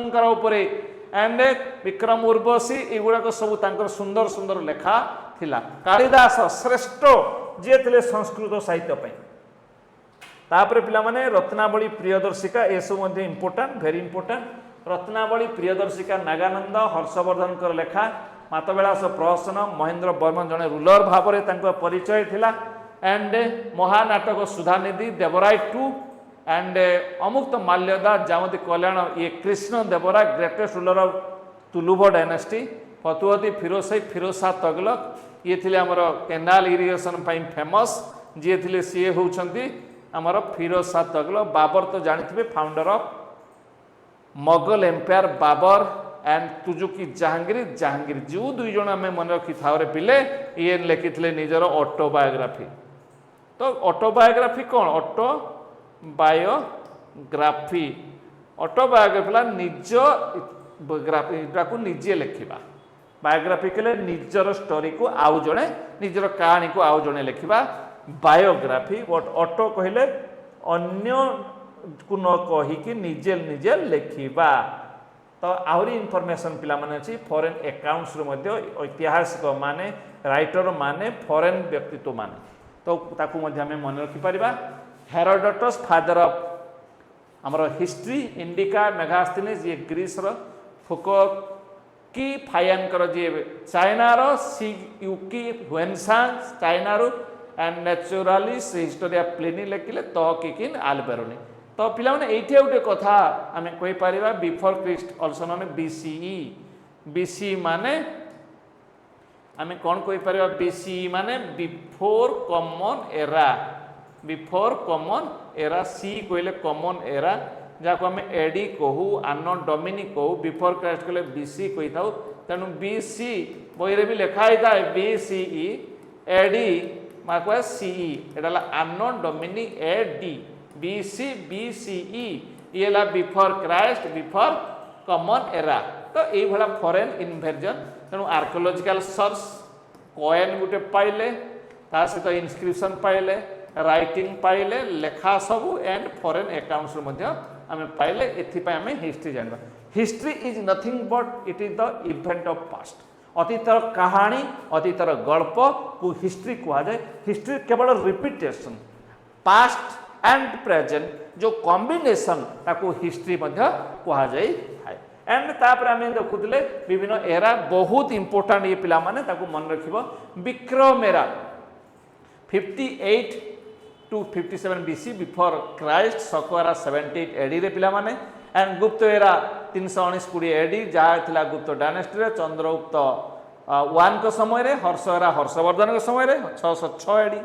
एंड विक्रम उर्वशी युवाक सब सुंदर सुंदर लेखा थिला कालिदास श्रेष्ठ जी थे संस्कृत साहित्य तापर पिला माने रत्नावली प्रियदर्शिका ये सब important very important Ratnavali Priyadarshika Naganand Harshvardhan लेखा मातविलास प्रहसन महेंद्र बर्मन जड़े रूलर भाव में परिचय थिला and Mahanataka Sudhanidhi Devaraya 2 and Amuktamalyada जामती कल्याण ये Krishna Devaraya greatest ruler of Tuluva dynasty Futuhat Firoz Shah Tughlaq ये थिले हमर केनाल इरिगेशन फेमस जी थिले सी होउछंती हमर फिरोज शाह तगलक बाबर तो जानथिबे founder of Mughal empire Babur and Tuzuki Jahangir जो दुई जन आम मन रखी था पिले ये लिखी निजर ऑटोबायोग्राफी तो ऑटोबायोग्राफी कौन ऑटोबायोग्राफी निज ग्राफी निजे लिखा बायोग्राफी कले निजर स्टोरी को आउ जड़े निजर कहानी को आउ जड़े लिखा बायोग्राफी ऑटो कहले अन्य को न कहीकि निजे निजे लिखा तो आहरी इनफॉरमेशन पिला माने अछि फॉरेन अकाउंट्स ऐतिहासिक माने राइटर माने फॉरेन व्यक्तित्व माने तो ताकू मध्य हमें मन रखि परिबा हेरोडोटस फादर ऑफ हमर हिस्ट्री इंडिका मेगास्थनीज ये ग्रीस रो फुको की फायनकर जे चाइना रो सी यूकी हुएनसांग चाइना रो and naturalist history of Pliny लेखिले तो किकिन आल्बेरोनी तो पिला माने एठी गोटे कथा आमे कहि परिबा before Christ also known BCE BC माने आमे कोन कहि परिबा बीसीई माने बिफोर कॉमन एरा सी कहले कॉमन एरा जाको आमे एडी कहू आनो डोमिनी कहू बिफोर क्राइस्ट कहले बीसी कहि थाउ तेनु बीसी बहिरे भी लिखा है था बीसीई एडी माको सीई एडाला anno Domini AD BC BCE ये ला before Christ before common era तो ये भला फॉरेन इन्वेजन तेणु आर्कियोलॉजिकल सर्च कॉइन गुटे पाइले ता सहित इनस्क्रिप्शन पाइले राइटिंग पाइले लेखा सबू एंड फॉरेन अकाउंट्स मध्य आमे पाइले एथिपाई आमे हिस्ट्री जानबा history is nothing but it is the event of past अतीतर कहानी अतीतर गल्प को हिस्ट्री कहा जाए हिस्ट्री केवल रिपीटेशन पास्ट एंड प्रेजेंट जो कॉम्बिनेशन ताको हिस्ट्री मध्य कहा जाए एंड तापर आमे देखुतले विभिन्न एरा बहुत इंपोर्टेंट ये पिला माने ताको मन रखिबो Vikram era 58 to 57 BC before Christ सकोरा 78 एडी रे पिला माने एंड गुप्त एरा 319 20 एडी जहाँ थिला गुप्त डायनेस्टी रे चंद्रगुप्त 1 को समय रे हर्ष एरा हर्षवर्धन के समय रे 606 एडी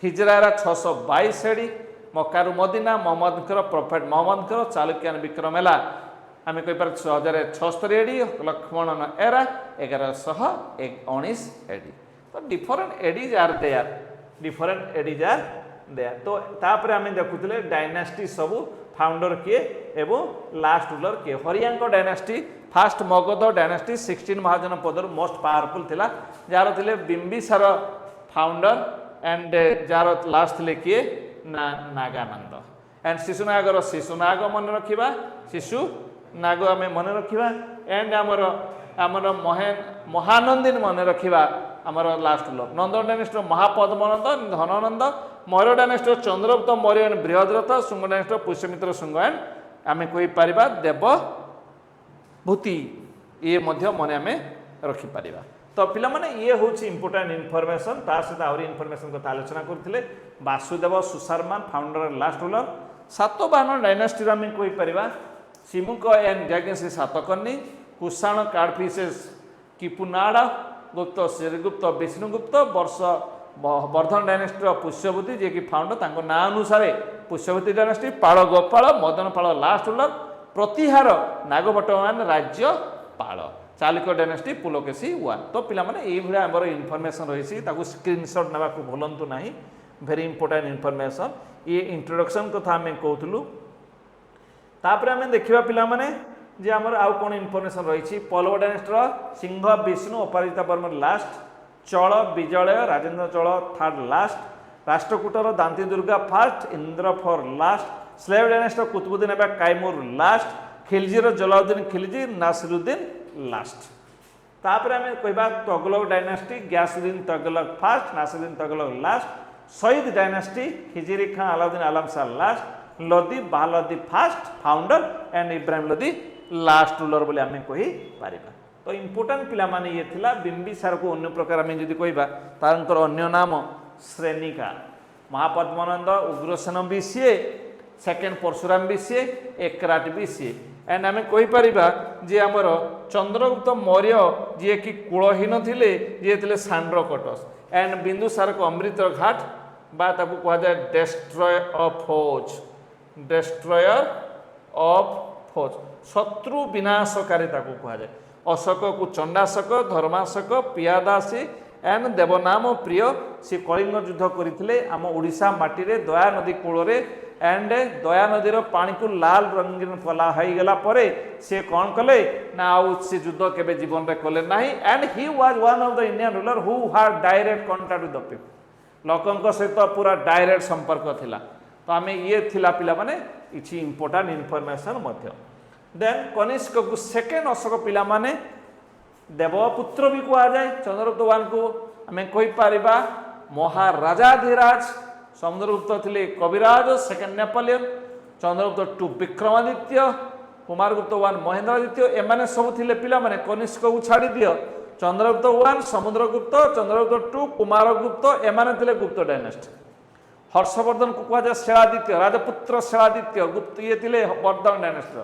हिजरा एरा 622 एडी मक्कारु Medina Muhammad prophet Muhammad Chalukyan Vikram era आम कही 6076 एडी लक्ष्मण एरा 1119 एडी तो different ADs are there different ADs are there तो तापर आम देखुले डायनेस्टी सबू फाउंडर किए एवं लास्ट रूलर किए हरियांक डायनेस्टी फास्ट मगध डायनेस्टी 16 महाजन पदर मोस्ट पावरफुल थिला जार थिले Bimbisara founder and jar last थिले किए नागानंद एंड शिशुनाग मन रखिबा शिशु नाग आम मन रखिबा एंड आमर महानंदिन मन रखिबा आमर last ruler Nanda dynasty Mahapadmananda Dhanananda Maurya dynasty Chandragupta Maurya and Brihadratha Shunga dynasty Pushyamitra Shunga and आम कहि परिबा देवभूति ये मध्य मन आम रखि परिबा तो पिला माने ये होची इंपोर्टेंट इनफॉरमेशन तार सहित आउरी इनफॉरमेशन को आलोचना करथिले Vasudev Susharma founder and last ruler Satavahana dynasty आम कहि परिबा सिमुक एंड जगन्सी सातकर्णी कुषाण कार्डफिशेस किपुनाड़ गुप्त श्रीगुप्त विष्णुगुप्त वर्ष वर्धन डायनेस्टी पुष्यवती जे कि फाउंडर तांको ना अनुसार पुष्यवती डायनेस्टी पाल गोपाल मदनपाल लास्ट रूलर प्रतिहार नागभट्टमान राज्य पाल चालुक्य डायनेस्टी पुलकेशी 1 तो पिला माने एई भला हमर इनफॉरमेशन रहिसी ताकू स्क्रीनशॉट नबा को भूलंतु नाही वेरी इंपोर्टेंट इनफॉरमेशन ये इंट्रोडक्शन कथा आम कहूलु तापर आम देखा पिला माने जे आमर आउ कोन इनफॉरमेशन रही Pallava dynasty Simha Vishnu Aparajita Varman last Chola Vijaya Rajendra Chola third last राष्ट्रकूटर Dantidurga first Indra four last slave dynasty Qutbuddin Aibak Kayumars last खिलजीर जलाउद्दीन खिलजी नासिरुद्दीन लास्ट तापर आम कहबा Tughlaq dynasty Ghiyasuddin Tughlaq first Nasiruddin Tughlaq last Sayyid dynasty Khizr Khan Alauddin Alam Shah last Lodi बालोदी first founder and Ibrahim Lodi last ruler बोली आम कही पारिबा। तो इम्पोर्टाट पिला माने ये थिला बिंबिसार को अन्य प्रकार आम जदि कहबा तांकर अन्य नाम श्रेणिका, महापद्मानंद उग्रसेन भी सीए, सेकेंड परशुराम भी सीए, एकराट भी सीए। एंड आम कहीपर जे आमर चंद्रगुप्त मौर्य जी कि कूलहीन थिले, जी थे सांड्रकटस एंड बिंदुसार को अमृत घाट बा ताकू कहा जाए डेस्ट्रॉय ऑफ फौज, डेस्ट्रॉयर ऑफ फौज, शत्रु विनाशकारी ताकू कहा जाए। अशोक को चंडाशोक, धर्माशोक, पियादासी एंड देवनाम प्रिय से कलिंग युद्ध करते आम ओडिशा माटी रे दया नदी कूल एंड दया नदीर पानी को लाल रंगीन कला होगला से कौन कले ना से युद्ध केबे जीवन में कले ना। And he was one of the Indian ruler who had direct contact with the people, लोकों सहित पूरा डायरेक्ट संपर्क थिला। तो आम ये थिला पिला माने इछि इंपोर्टेंट इनफॉरमेशन मध्य। देन कनिष्क को सेकेंड अशोक पिला माने देवपुत्र भी कहा जाए। चंद्रगुप्त वन को आम कहीपर महाराजाधिराज, चंद्रगुप्त थे Kaviraja second Napoleon, Chandragupta two Vikramaditya, Kumaragupta one Mahendraditya, एमाने सब थिले पिला माने कनिष्क को छाड़ी दियो। चंद्रगुप्त वन, समुद्रगुप्त, चंद्रगुप्त टू, कुमारगुप्त एमाने थिले गुप्त डायनेस्टी। हर्षवर्धन को कहा जाए शेलादित्य, राजपुत्र शेलादित्य गुप्त ये थिले वर्धन डायनेस्टी।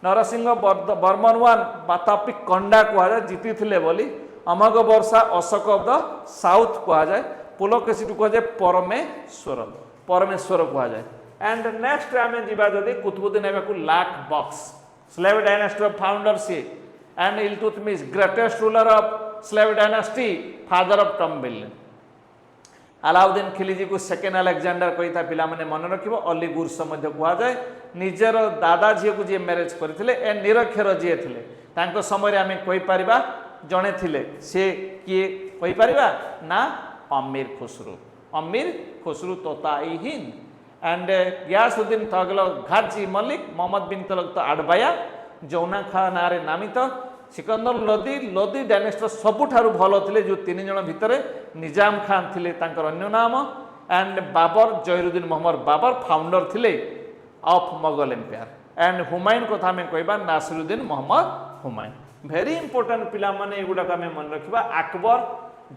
नरसिंह बर्मन वन बातापी कंडा कहा जाए जीती थिले बोली। अमोघ वर्षा अशोक ऑफ द साउथ कहा जाए। पुलकेशी कहा जाए परमेश्वर, परमेश्वर कहा जाए। एंड नेक्स्ट आम जीवा जदि Qutbuddin Aibak Lakh Baksh, slave dynasty of founder सी and Iltutmish greatest ruler of slave dynasty, father of tomb building. Alauddin Khilji को सेकेंड अलेक्जेंडर कही था पिला माने मन रखिबो। अली गुर्स मध्य कहा जाए। निजर दादा झी को जी मैरेज करथिले ए निरक्षर जी थिले तांको समय आम कहीपर जड़े थिले से किए कहीपर ना अमीर खुसरू, अमीर खुसरू तोताई हिंद एंड गियासुद्दीन तगलक घाजी मलिक, मोहम्मद बिन तुगलक आडबाया, जौना खां ना नामित, सिकंदर लोदी, लोदी डायनेस्टी सबुठारु भल थिले जो तीन जन भितर निजाम खान थिले तांकर अन्य नाम एंड बाबर जहीरुद्दीन मोहम्मद बाबर फाउंडर थिले of Mughal empire and Humayun कथा आम कहबा नासिरुद्दीन मोहम्मद हुमायून। वेरी इंपोर्टेंट पिला माने एगुड़ाक आम मन रखा। अकबर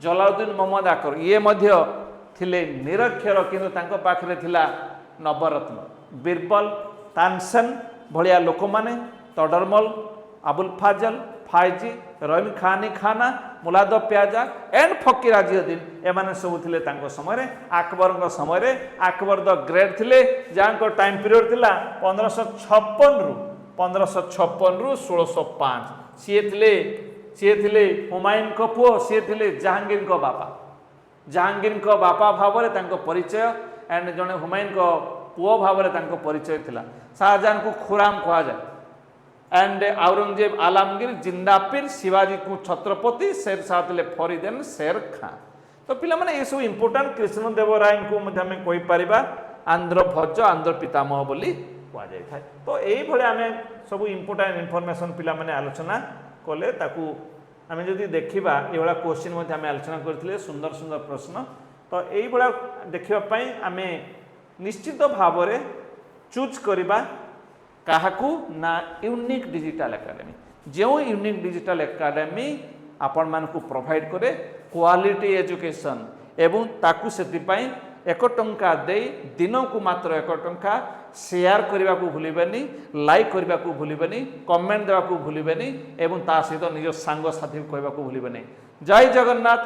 जलालुद्दीन मोहम्मद अकबर ये मध्य थिले निरक्षर किंतु तांको पाखरे थिला नवरत्न, बीरबल, तानसेन भलिया लोक माने, तोडरमल, अबुल फाजल, फाइजी, रहीम खानी खाना, मुलाद प्याजा एंड फकीर आजिउद्दीन एमाने सब थिले तांको समय। अकबर समय अकबर द ग्रेट थिले जांको टाइम पीरियड थिला 1556 रु 1605। सी थिले हुमायून को पुओ, सी थिले जहांगीर को बापा, जहांगीर को बापा भाव में तांको परिचय एंड जने हुमायून को पुओ भाव में तांको परिचय थिला। शाहजहां को खुराम कहा जाए एंड औरंगजेब आलमगीर, जिंदापीर, शिवाजी को छत्रपति, शेर शाह थे फरीद एंड शेर खां। तो पिला माने ये सब इंपोर्टेंट कृष्णदेवराय को आम कहीपर आंध्र भोज, आंध्र पितामह बोली कह जाए। तो यही आम सब इंपोर्टेंट इनफॉरमेशन पिला माने आलोचना कले ताकू आम जदि देखा ये क्वेश्चन आम आलोचना करते सुंदर सुंदर प्रश्न। तो यही देखापी आम निश्चित भाव में चूज करवा काहाकू ना यूनिक डिजिटल एकेडमी, जो यूनिक डिजिटल एकेडमी आपण मानकू प्रोवाइड करे क्वालिटी एजुकेशन एवं ताकू सेतिपाई 1 टंका दे दिन को मात्र 1 टंका शेयर करने को भूलबेनी, लाइक करने को भूलबेनी, कमेंट देवा को भूलबेनी एवं ता सहित निज सांग साथी कहवा को भूलबेनी। जय जगन्नाथ।